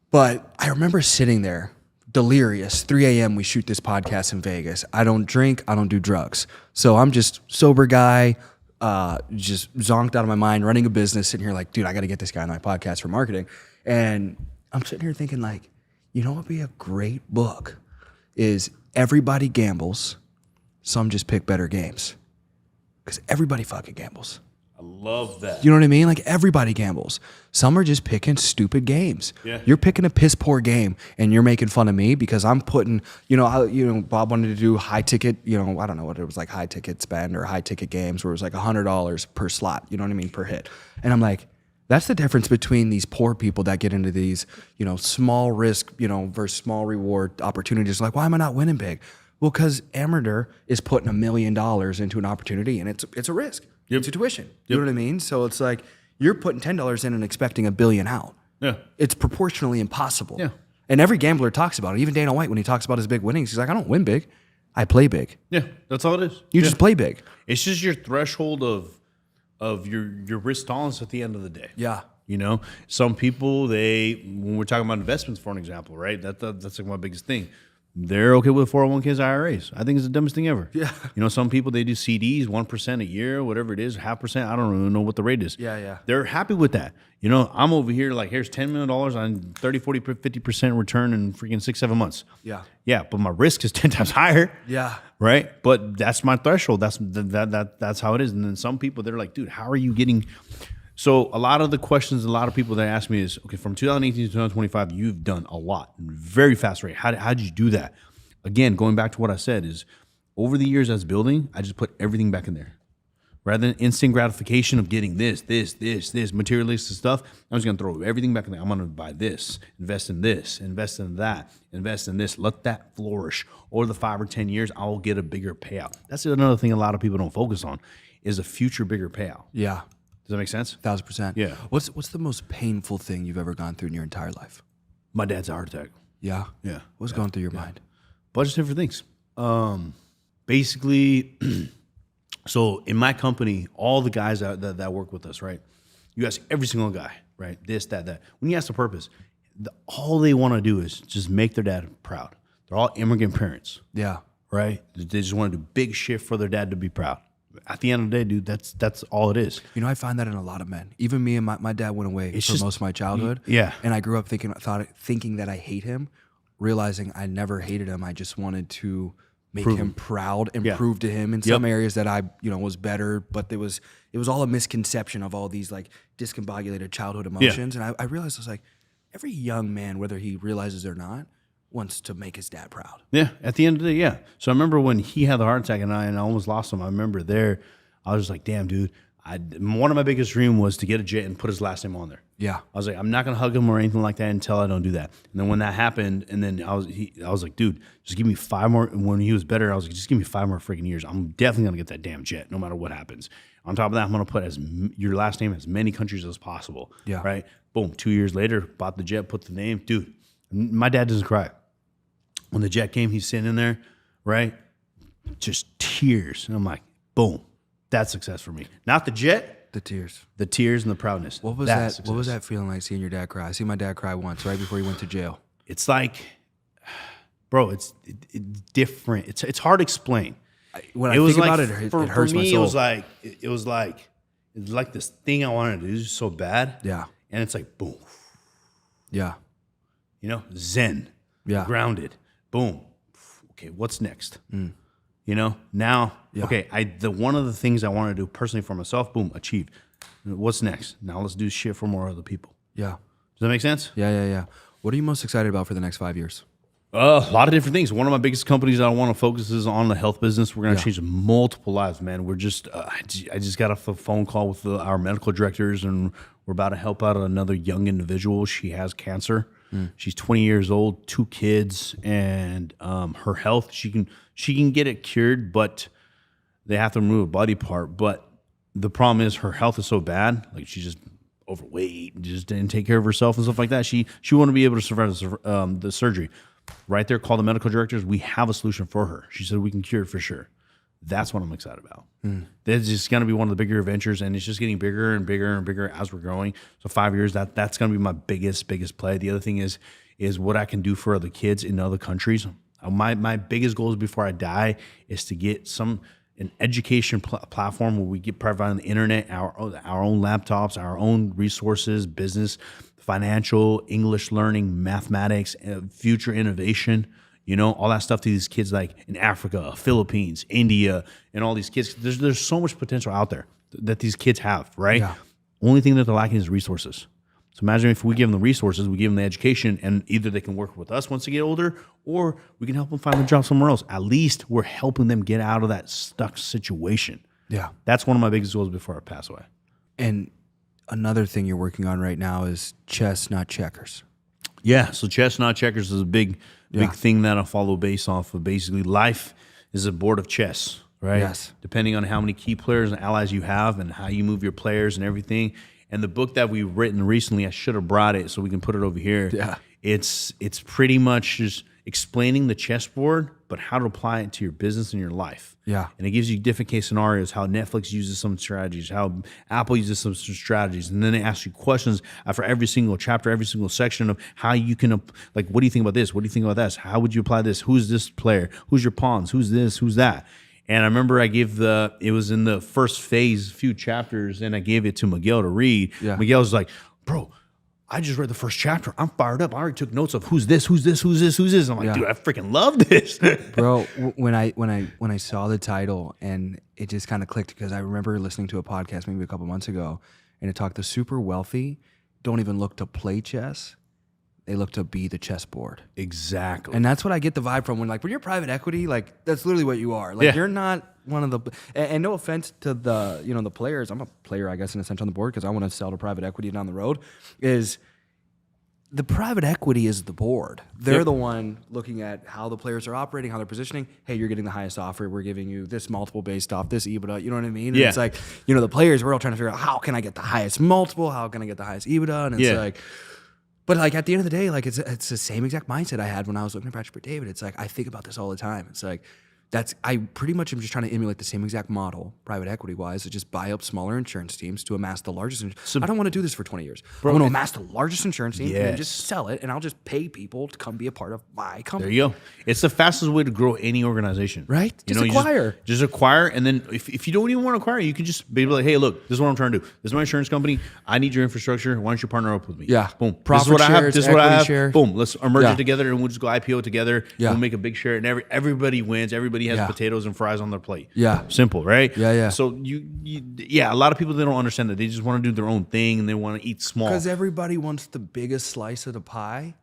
Speaker 2: But I remember sitting there. Delirious. 3 a.m. we shoot this podcast in Vegas. I don't drink. I don't do drugs. So I'm just sober guy, just zonked out of my mind, running a business, sitting here like, dude, I got to get this guy on my podcast for marketing. And I'm sitting here thinking like, what would be a great book is everybody gambles. Some just pick better games because everybody fucking gambles.
Speaker 1: I love that.
Speaker 2: You know what I mean? Like everybody gambles. Some are just picking stupid games.
Speaker 1: Yeah.
Speaker 2: You're picking a piss poor game and you're making fun of me because I'm putting, Bob wanted to do high ticket, I don't know what it was, like high ticket spend or high ticket games where it was like $100 per slot, you know what I mean, per hit. And I'm like, that's the difference between these poor people that get into these, small risk, versus small reward opportunities. Like, why am I not winning big? Well, because Amrinder is putting $1 million into an opportunity and it's a risk.
Speaker 1: Yep.
Speaker 2: It's a tuition. You know what I mean? So it's like you're putting $10 in and expecting $1 billion out.
Speaker 1: Yeah.
Speaker 2: It's proportionally impossible.
Speaker 1: Yeah.
Speaker 2: And every gambler talks about it. Even Dana White, when he talks about his big winnings, he's like, I don't win big. I play big.
Speaker 1: Yeah. That's all it is.
Speaker 2: You just play big.
Speaker 1: It's just your threshold of your risk tolerance at the end of the day.
Speaker 2: Yeah.
Speaker 1: Some people, when we're talking about investments, for an example, right? That's like my biggest thing. They're okay with 401ks, IRAs. I think it's the dumbest thing ever.
Speaker 2: Yeah.
Speaker 1: Some people, they do CDs, 1% a year, whatever it is, 0.5%. I don't even know what the rate is.
Speaker 2: Yeah.
Speaker 1: They're happy with that. I'm over here like, here's $10 million on 30, 40, 50% return in freaking 6-7 months.
Speaker 2: Yeah.
Speaker 1: Yeah, but my risk is 10 times higher.
Speaker 2: Yeah.
Speaker 1: Right? But that's my threshold. That's how it is. And then some people, they're like, dude, how are you getting... So a lot of the questions, a lot of people that ask me is, okay, from 2018 to 2025, you've done a lot, very fast rate. How did you do that? Again, going back to what I said is, over the years I was building, I just put everything back in there. Rather than instant gratification of getting this, materialistic stuff, I'm just going to throw everything back in there. I'm going to buy this, invest in that, invest in this. Let that flourish. Over the 5 or 10 years, I will get a bigger payout. That's another thing a lot of people don't focus on is a future bigger payout.
Speaker 2: Yeah.
Speaker 1: Does that make sense?
Speaker 2: 1,000%.
Speaker 1: Yeah.
Speaker 2: What's the most painful thing you've ever gone through in your entire life?
Speaker 1: My dad's a heart attack.
Speaker 2: Yeah.
Speaker 1: Yeah.
Speaker 2: What's going through your mind?
Speaker 1: Bunch of different things. Basically, so in my company, all the guys that work with us, right? You ask every single guy, right? This, that. When you ask the purpose, all they want to do is just make their dad proud. They're all immigrant parents.
Speaker 2: Yeah.
Speaker 1: Right? They just want to do big shit for their dad to be proud. At the end of the day, dude, that's all it is.
Speaker 2: I find that in a lot of men. Even me and my dad went away for most of my childhood.
Speaker 1: Yeah.
Speaker 2: And I grew up thinking that I hate him, realizing I never hated him. I just wanted to make him proud and prove to him in some areas that I, was better. But it was all a misconception of all these like discombobulated childhood emotions. And I realized I was like, every young man, whether he realizes it or not, wants to make his dad proud.
Speaker 1: Yeah, at the end of the day, yeah. So I remember when he had the heart attack and I almost lost him. I remember I was just like, damn, dude. One of my biggest dreams was to get a jet and put his last name on there.
Speaker 2: Yeah.
Speaker 1: I was like, I'm not gonna hug him or anything like that until I don't do that. And then when that happened, and then I was like, dude, just give me 5 more. When he was better, I was like, just give me 5 more freaking years. I'm definitely gonna get that damn jet, no matter what happens. On top of that, I'm gonna put your last name as many countries as possible.
Speaker 2: Yeah.
Speaker 1: Right. Boom. 2 years later, bought the jet, put the name. Dude, my dad doesn't cry. When the jet came, he's sitting in there, right? Just tears. And I'm like, boom, that's success for me. Not the jet,
Speaker 2: The tears.
Speaker 1: the tears and the proudness.
Speaker 2: What was
Speaker 1: That's
Speaker 2: that? What was
Speaker 1: success.
Speaker 2: that feeling like seeing your dad cry? I see my dad cry once right before he went to jail.
Speaker 1: It's like, bro, it's different. It's hard to explain.
Speaker 2: When I think about it, it hurts
Speaker 1: for
Speaker 2: my
Speaker 1: me,
Speaker 2: soul.
Speaker 1: it was like this thing I wanted to do so bad.
Speaker 2: Yeah.
Speaker 1: And it's like, boom,
Speaker 2: Yeah.
Speaker 1: zen,
Speaker 2: Yeah.
Speaker 1: grounded, boom. Okay, what's next? Now, okay, one of the things I want to do personally for myself, boom, achieved. What's next? Now let's do shit for more other people.
Speaker 2: Yeah.
Speaker 1: Does that make sense?
Speaker 2: Yeah. What are you most excited about for the next 5 years?
Speaker 1: A lot of different things. One of my biggest companies I want to focus is on the health business. We're going to change multiple lives, man. We're just, I just got off a phone call with our medical directors, and we're about to help out another young individual. She has cancer. She's 20 years old, 2 kids, and her health, she can get it cured, but they have to remove a body part. But the problem is her health is so bad, like she's just overweight, just didn't take care of herself and stuff like that. She wouldn't be able to survive the surgery. Right there, call the medical directors. We have a solution for her. She said we can cure it for sure. That's what I'm excited about. That's just going to be one of the bigger ventures, and it's just getting bigger and bigger and bigger as we're growing. So 5 years, that's going to be my biggest play. The other thing is what I can do for other kids in other countries. My biggest goals before I die is to get an education platform where we get providing the internet, our own laptops, our own resources, business, financial, English learning, mathematics, future innovation, all that stuff to these kids like in Africa, Philippines, India, and all these kids. There's so much potential out there. that these kids have, right?
Speaker 2: Yeah.
Speaker 1: Only thing that they're lacking is resources. So imagine if we give them the resources, we give them the education, and either they can work with us once they get older, or we can help them find a job somewhere else. At least we're helping them get out of that stuck situation.
Speaker 2: Yeah.
Speaker 1: That's one of my biggest goals before I pass away.
Speaker 2: And another thing you're working on right now is chess, not checkers.
Speaker 1: Yeah, so chess, not checkers is a big thing that I follow based off of. Basically, life is a board of chess, right?
Speaker 2: Yes.
Speaker 1: Depending on how many key players and allies you have and how you move your players and everything. And the book that we've written recently, I should have brought it so we can put it over here.
Speaker 2: Yeah.
Speaker 1: It's pretty much just explaining the chessboard, but how to apply it to your business and your life.
Speaker 2: Yeah.
Speaker 1: And it gives you different case scenarios, how Netflix uses some strategies, how Apple uses some strategies. And then it asks you questions after every single chapter, every single section of how you can, like, what do you think about this? What do you think about this? How would you apply this? Who's this player? Who's your pawns? Who's this? Who's that? And I remember I gave it was in the first phase, few chapters, and I gave it to Miguel to read.
Speaker 2: Yeah.
Speaker 1: Miguel was like, bro, I just read the first chapter. I'm fired up. I already took notes of who's this, who's this, who's this, who's this. I'm like, dude, I freaking love this.
Speaker 2: Bro, when I saw the title and it just kind of clicked, because I remember listening to a podcast maybe a couple months ago, and it talked the super wealthy don't even look to play chess. They look to be the chessboard.
Speaker 1: Exactly.
Speaker 2: And that's what I get the vibe from when you're private equity, like that's literally what you are. Like you're not one of the, and no offense to the, the players. I'm a player, I guess, in a sense on the board because I want to sell to private equity down the road. Is the private equity is the board. They're the one looking at how the players are operating, how they're positioning. Hey, you're getting the highest offer. We're giving you this multiple based off this EBITDA. You know what I mean? And it's like, the players, we're all trying to figure out how can I get the highest multiple? How can I get the highest EBITDA? And it's like, but like at the end of the day, like it's the same exact mindset I had when I was looking at Patrick David. It's like I think about this all the time. It's like I pretty much am just trying to emulate the same exact model, private equity wise, to just buy up smaller insurance teams to amass the largest. I don't want to do this for 20 years. I want to amass the largest insurance team and then just sell it, and I'll just pay people to come be a part of my company.
Speaker 1: There you go. It's the fastest way to grow any organization.
Speaker 2: Right? Just acquire.
Speaker 1: Just acquire, and then if you don't even want to acquire, you can just be like, hey, look, this is what I'm trying to do. This is my insurance company. I need your infrastructure. Why don't you partner up with me?
Speaker 2: Yeah.
Speaker 1: Boom.
Speaker 2: Profit
Speaker 1: this is what
Speaker 2: shares,
Speaker 1: I have. This is what I have.
Speaker 2: share.
Speaker 1: Boom. Let's merge it together, and we'll just go IPO together.
Speaker 2: Yeah.
Speaker 1: We'll make a big share, and everybody wins. Everybody has potatoes and fries on their plate.
Speaker 2: Yeah.
Speaker 1: Simple, right?
Speaker 2: Yeah.
Speaker 1: So a lot of people, they don't understand that. They just want to do their own thing, and they want to eat small.
Speaker 2: Because everybody wants the biggest slice of the pie,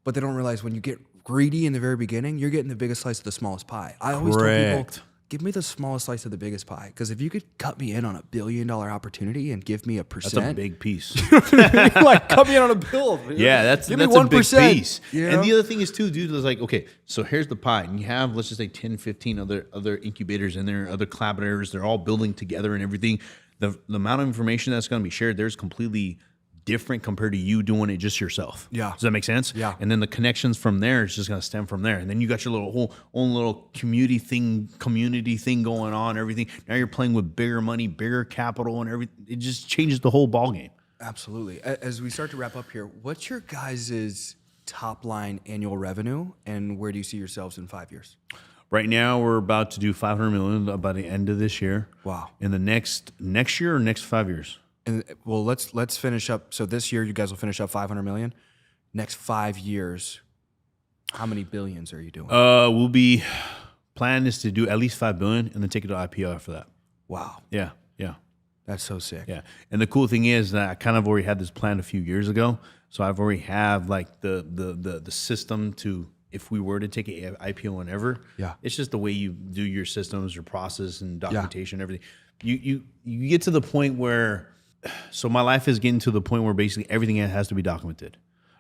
Speaker 2: but they don't realize when you get greedy in the very beginning, you're getting the biggest slice of the smallest pie. I always tell people, give me the smallest slice of the biggest pie. Because if you could cut me in on $1 billion opportunity and give me a percent.
Speaker 1: That's a big piece.
Speaker 2: Like, cut me in on a bill.
Speaker 1: Yeah, that's
Speaker 2: give me
Speaker 1: a
Speaker 2: 1%,
Speaker 1: big piece.
Speaker 2: You know?
Speaker 1: And the other thing is too, dude, is like, okay, so here's the pie. And you have, let's just say 10, 15 other incubators in there, other collaborators. They're all building together and everything. The amount of information that's going to be shared, there's completely different compared to you doing it just yourself.
Speaker 2: Yeah.
Speaker 1: Does that make sense?
Speaker 2: Yeah.
Speaker 1: And then the connections from there is just going to stem from there. And then you got your own little community thing going on, everything. Now you're playing with bigger money, bigger capital, and everything. It just changes the whole ballgame.
Speaker 2: Absolutely. As we start to wrap up here, what's your guys' top line annual revenue, and where do you see yourselves in 5 years?
Speaker 1: Right now, we're about to do $500 million by the end of this year.
Speaker 2: Wow.
Speaker 1: In the next year or next 5 years?
Speaker 2: And well, let's finish up. So this year, you guys will finish up 500 million. Next 5 years, how many billions are you doing?
Speaker 1: We'll be plan is to do at least $5 billion and then take it to IPO after that.
Speaker 2: Wow,
Speaker 1: Yeah.
Speaker 2: that's so sick.
Speaker 1: Yeah. And the cool thing is that I kind of already had this plan a few years ago, so I've already have like the system to, if we were to take an IPO whenever.
Speaker 2: Yeah.
Speaker 1: It's just the way you do your systems, your process, and documentation, everything. You get to the point where. So my life is getting to the point where basically everything has to be documented.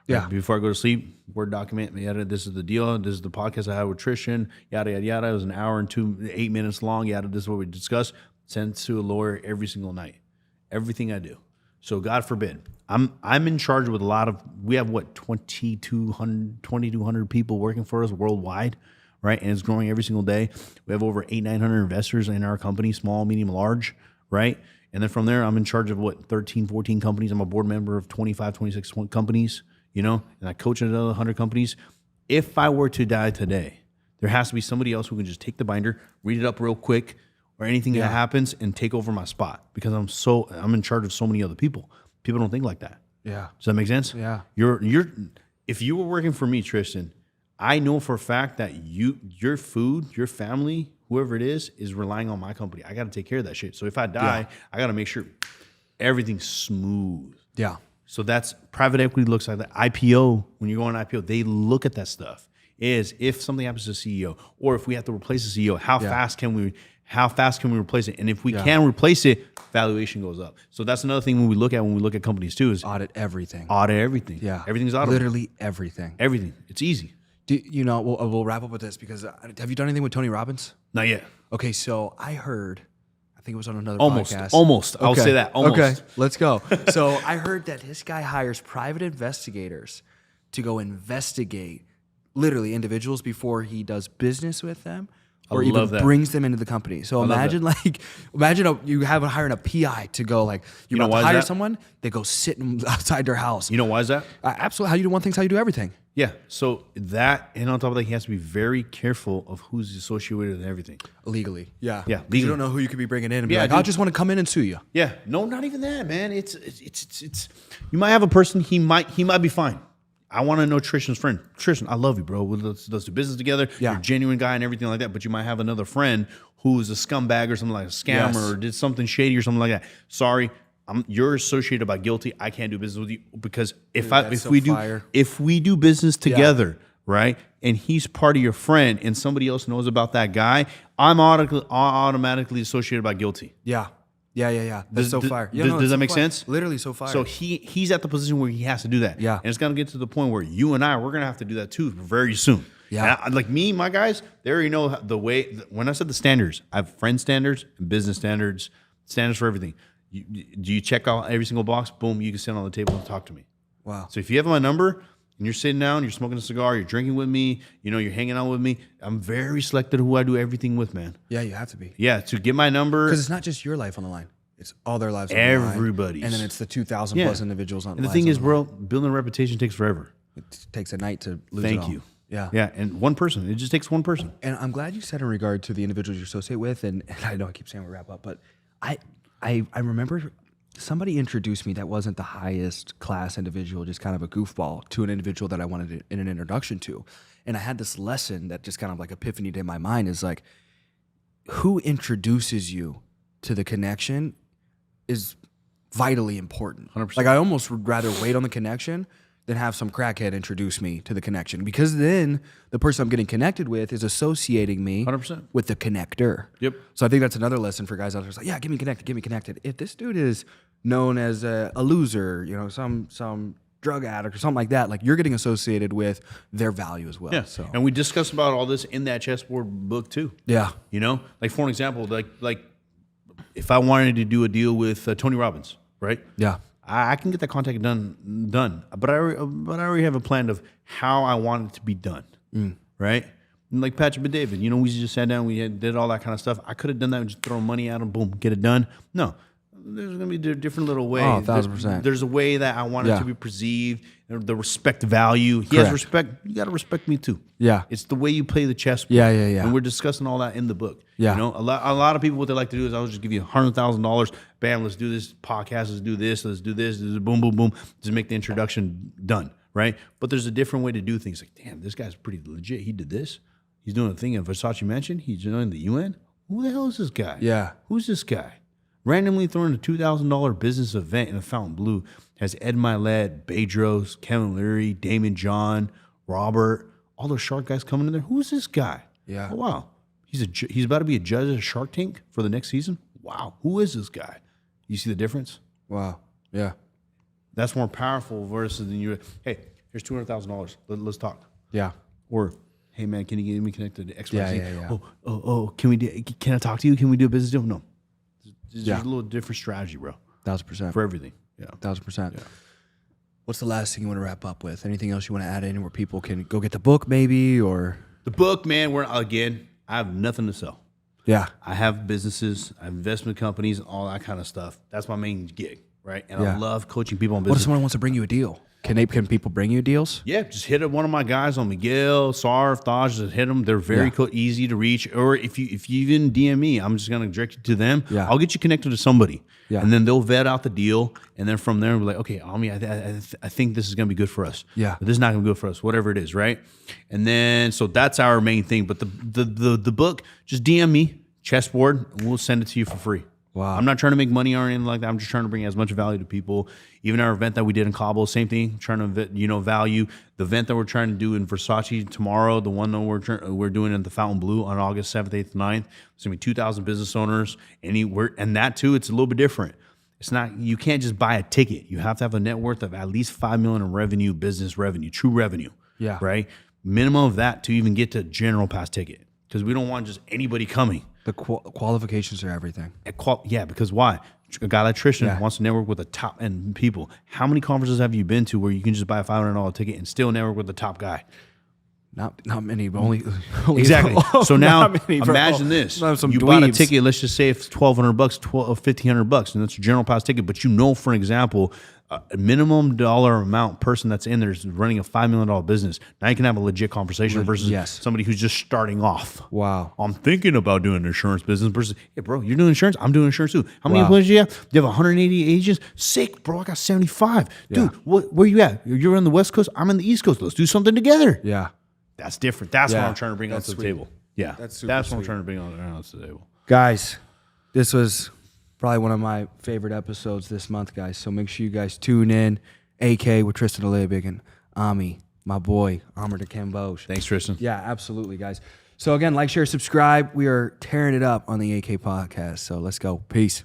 Speaker 2: Yeah.
Speaker 1: Like before I go to sleep, Word document, yada, this is the deal. This is the podcast I had with Tristan, yada, yada, yada. It was an hour and 8 minutes long. Yada, this is what we discussed. Send to a lawyer every single night. Everything I do. So God forbid, I'm in charge with we have what, 2,200 people working for us worldwide, right? And it's growing every single day. We have over 900 investors in our company, small, medium, large, right? And then from there, I'm in charge of 13, 14 companies. I'm a board member of 25, 26 companies, and I coach another 100 companies. If I were to die today, there has to be somebody else who can just take the binder, read it up real quick, or anything that happens, and take over my spot, because I'm in charge of so many other people. People don't think like that.
Speaker 2: Yeah.
Speaker 1: Does that make sense?
Speaker 2: Yeah.
Speaker 1: If you were working for me, Tristan, I know for a fact that your food, your family, whoever it is relying on my company. I got to take care of that shit. So if I die, I got to make sure everything's smooth.
Speaker 2: Yeah.
Speaker 1: So that's private equity looks like that. IPO, when you go on IPO, they look at that stuff. Is if something happens to the CEO, or if we have to replace the CEO, how fast can we replace it? And if we can replace it, valuation goes up. So that's another thing when we look at companies too is
Speaker 2: Audit everything.
Speaker 1: Yeah. Everything's auditable.
Speaker 2: Literally everything.
Speaker 1: Everything. It's easy.
Speaker 2: We'll wrap up with this because have you done anything with Tony Robbins?
Speaker 1: Not yet.
Speaker 2: Okay, so I heard, I think it was on another
Speaker 1: Almost.
Speaker 2: podcast.
Speaker 1: Almost. I'll say that. Almost.
Speaker 2: Okay, let's go. So I heard that this guy hires private investigators to go investigate literally individuals before he does business with them or even brings them into the company. So imagine you hiring a PI to go you're about to hire someone, they go sit outside their house.
Speaker 1: You know why is that?
Speaker 2: Absolutely. How you do one thing's how you do everything.
Speaker 1: Yeah. So that, and on top of that, he has to be very careful of who's associated with everything.
Speaker 2: Legally. Yeah.
Speaker 1: Yeah.
Speaker 2: You don't know who you could be bringing in and be
Speaker 1: dude.
Speaker 2: I just want to come in and sue you.
Speaker 1: Yeah. No, not even that, man. It's you might have a person, he might be fine. I want to know Tristan's friend. Tristan, I love you, bro. Let's do business together.
Speaker 2: Yeah.
Speaker 1: You're a genuine guy and everything like that. But you might have another friend who's a scumbag or something like a scammer or did something shady or something like that. Sorry, you're associated by guilty. I can't do business with you because if we do business together, right, and he's part of your friend and somebody else knows about that guy, I'm automatically associated by guilty.
Speaker 2: Yeah. Yeah. That's so fire.
Speaker 1: Does that make sense?
Speaker 2: Literally so fire.
Speaker 1: So he's at the position where he has to do that.
Speaker 2: Yeah.
Speaker 1: And it's going to get to the point where you and we're going to have to do that too very soon.
Speaker 2: Yeah.
Speaker 1: And like me, my guys, they already know the way. When I said the standards, I have friend standards, business standards for everything. Do you check out every single box? Boom, you can sit on the table and talk to me.
Speaker 2: Wow.
Speaker 1: So if you have my number and you're sitting down, you're smoking a cigar, you're drinking with me, you're hanging out with me, I'm very selective who I do everything with, man.
Speaker 2: Yeah, you have to be.
Speaker 1: Yeah, to get my number.
Speaker 2: Because it's not just your life on the line. It's all their lives on the line.
Speaker 1: Everybody's.
Speaker 2: And then it's the 2,000 plus individuals on the line.
Speaker 1: And the thing is, bro, building a reputation takes forever.
Speaker 2: It takes a night to lose it
Speaker 1: Thank
Speaker 2: all.
Speaker 1: you.
Speaker 2: Yeah.
Speaker 1: Yeah, and one person. It just takes one person.
Speaker 2: And I'm glad you said in regard to the individuals you associate with, and I know I keep saying we wrap up, but I remember somebody introduced me that wasn't the highest class individual, just kind of a goofball, to an individual that I wanted an introduction to. And I had this lesson that just kind of epiphanied in my mind is who introduces you to the connection is vitally important.
Speaker 1: 100%.
Speaker 2: I almost would rather wait on the connection than have some crackhead introduce me to the connection, because then the person I'm getting connected with is associating me
Speaker 1: 100%.
Speaker 2: with the connector.
Speaker 1: Yep.
Speaker 2: So I think that's another lesson for guys out there. It's get me connected. If this dude is known as a loser, some drug addict or something like that, you're getting associated with their value as well.
Speaker 1: Yeah.
Speaker 2: So.
Speaker 1: And we discussed about all this in that chessboard book too.
Speaker 2: Yeah.
Speaker 1: For an example, if I wanted to do a deal with Tony Robbins, right?
Speaker 2: Yeah.
Speaker 1: I can get that contact done. But I already have a plan of how I want it to be done, right? And like Patrick and David, we just sat down, did all that kind of stuff. I could have done that and just throw money at him, boom, get it done. No, there's going to be a different little way.
Speaker 2: Oh, 1,000%.
Speaker 1: There's a way that I want it to be perceived, the respect value. He has respect. You got to respect me too.
Speaker 2: Yeah.
Speaker 1: It's the way you play the chess.
Speaker 2: Yeah.
Speaker 1: And we're discussing all that in the book.
Speaker 2: Yeah.
Speaker 1: A lot of people, what they like to do is I'll just give you $100,000. Bam, let's do this podcast. Let's do this. Boom, boom, boom. Just make the introduction done, right? But there's a different way to do things. Damn, this guy's pretty legit. He did this. He's doing a thing in Versace Mansion. He's joining the UN. Who the hell is this guy?
Speaker 2: Yeah.
Speaker 1: Who's this guy? Randomly throwing a $2,000 business event in a Fontainebleau has Ed Milet, Bedros, Kevin Leary, Damon John, Robert, all those shark guys coming in there. Who's this guy?
Speaker 2: Yeah.
Speaker 1: Oh, wow. He's about to be a judge at Shark Tank for the next season. Wow. Who is this guy? You see the difference?
Speaker 2: Wow. Yeah.
Speaker 1: That's more powerful versus than you. Hey, here's $200,000. Let's talk.
Speaker 2: Yeah.
Speaker 1: Or, hey man, can you get me connected to XYZ?
Speaker 2: Yeah.
Speaker 1: Oh. Can I talk to you? Can we do a business deal? No. There's a little different strategy, bro.
Speaker 2: 1,000%.
Speaker 1: For everything. Yeah.
Speaker 2: 1,000%.
Speaker 1: Yeah.
Speaker 2: What's the last thing you want to wrap up with? Anything else you want to add in where people can go get the book maybe, or?
Speaker 1: The book, man, I have nothing to sell.
Speaker 2: Yeah.
Speaker 1: I have businesses, I have investment companies, and all that kind of stuff. That's my main gig, right? And I love coaching people on business.
Speaker 2: What if someone wants to bring you a deal? Can people bring you deals?
Speaker 1: Yeah, just hit up one of my guys on Miguel, Sarv, Taj. Just hit them. They're very easy to reach. Or if you even DM me, I'm just gonna direct you to them.
Speaker 2: Yeah.
Speaker 1: I'll get you connected to somebody.
Speaker 2: Yeah.
Speaker 1: And then they'll vet out the deal, and then from there, we're like, okay, I think this is gonna be good for us.
Speaker 2: Yeah.
Speaker 1: But this is not gonna be good for us. Whatever it is, right? And then so that's our main thing. But the book, just DM me, chessboard, and we'll send it to you for free.
Speaker 2: Wow.
Speaker 1: I'm not trying to make money or anything like that. I'm just trying to bring as much value to people. Even our event that we did in Cabo, same thing. Trying to value the event that we're trying to do in Versace tomorrow. The one that we're doing at the Fountain Blue on August 7th, 8th, 9th. It's gonna be 2,000 business owners anywhere, and that too. It's a little bit different. It's not. You can't just buy a ticket. You have to have a net worth of at least $5 million in revenue, business revenue, true revenue.
Speaker 2: Yeah.
Speaker 1: Right. Minimum of that to even get to general pass ticket, because we don't want just anybody coming.
Speaker 2: The qualifications are everything.
Speaker 1: Yeah, because why? A guy like Tristan wants to network with the top end people. How many conferences have you been to where you can just buy a $500 ticket and still network with the top guy?
Speaker 2: Not many, but only
Speaker 1: Exactly. So now
Speaker 2: many,
Speaker 1: imagine this:
Speaker 2: some
Speaker 1: you bought a
Speaker 2: dweebs.
Speaker 1: ticket. Let's just say it's $1,200, $1,500, and that's your general pass ticket. But for example, a minimum dollar amount person that's in there is running a $5 million business. Now you can have a legit conversation versus somebody who's just starting off.
Speaker 2: Wow.
Speaker 1: I'm thinking about doing an insurance business versus, hey, bro, you're doing insurance. I'm doing insurance too. How many employees do you have? You have 180 agents? Sick, bro. I got 75. Dude, where you at? You're on the West Coast. I'm on the East Coast. Let's do something together.
Speaker 2: Yeah.
Speaker 1: That's different. That's what I'm trying to bring onto the table. Yeah.
Speaker 2: That's
Speaker 1: what I'm trying to bring onto the table.
Speaker 2: Guys, this was probably one of my favorite episodes this month, guys. So make sure you guys tune in. AK with Tristan Dlabik and Ami, my boy, Amrinder Kamboj.
Speaker 1: Thanks, Tristan.
Speaker 2: Yeah, absolutely, guys. So again, like, share, subscribe. We are tearing it up on the AK podcast. So let's go. Peace.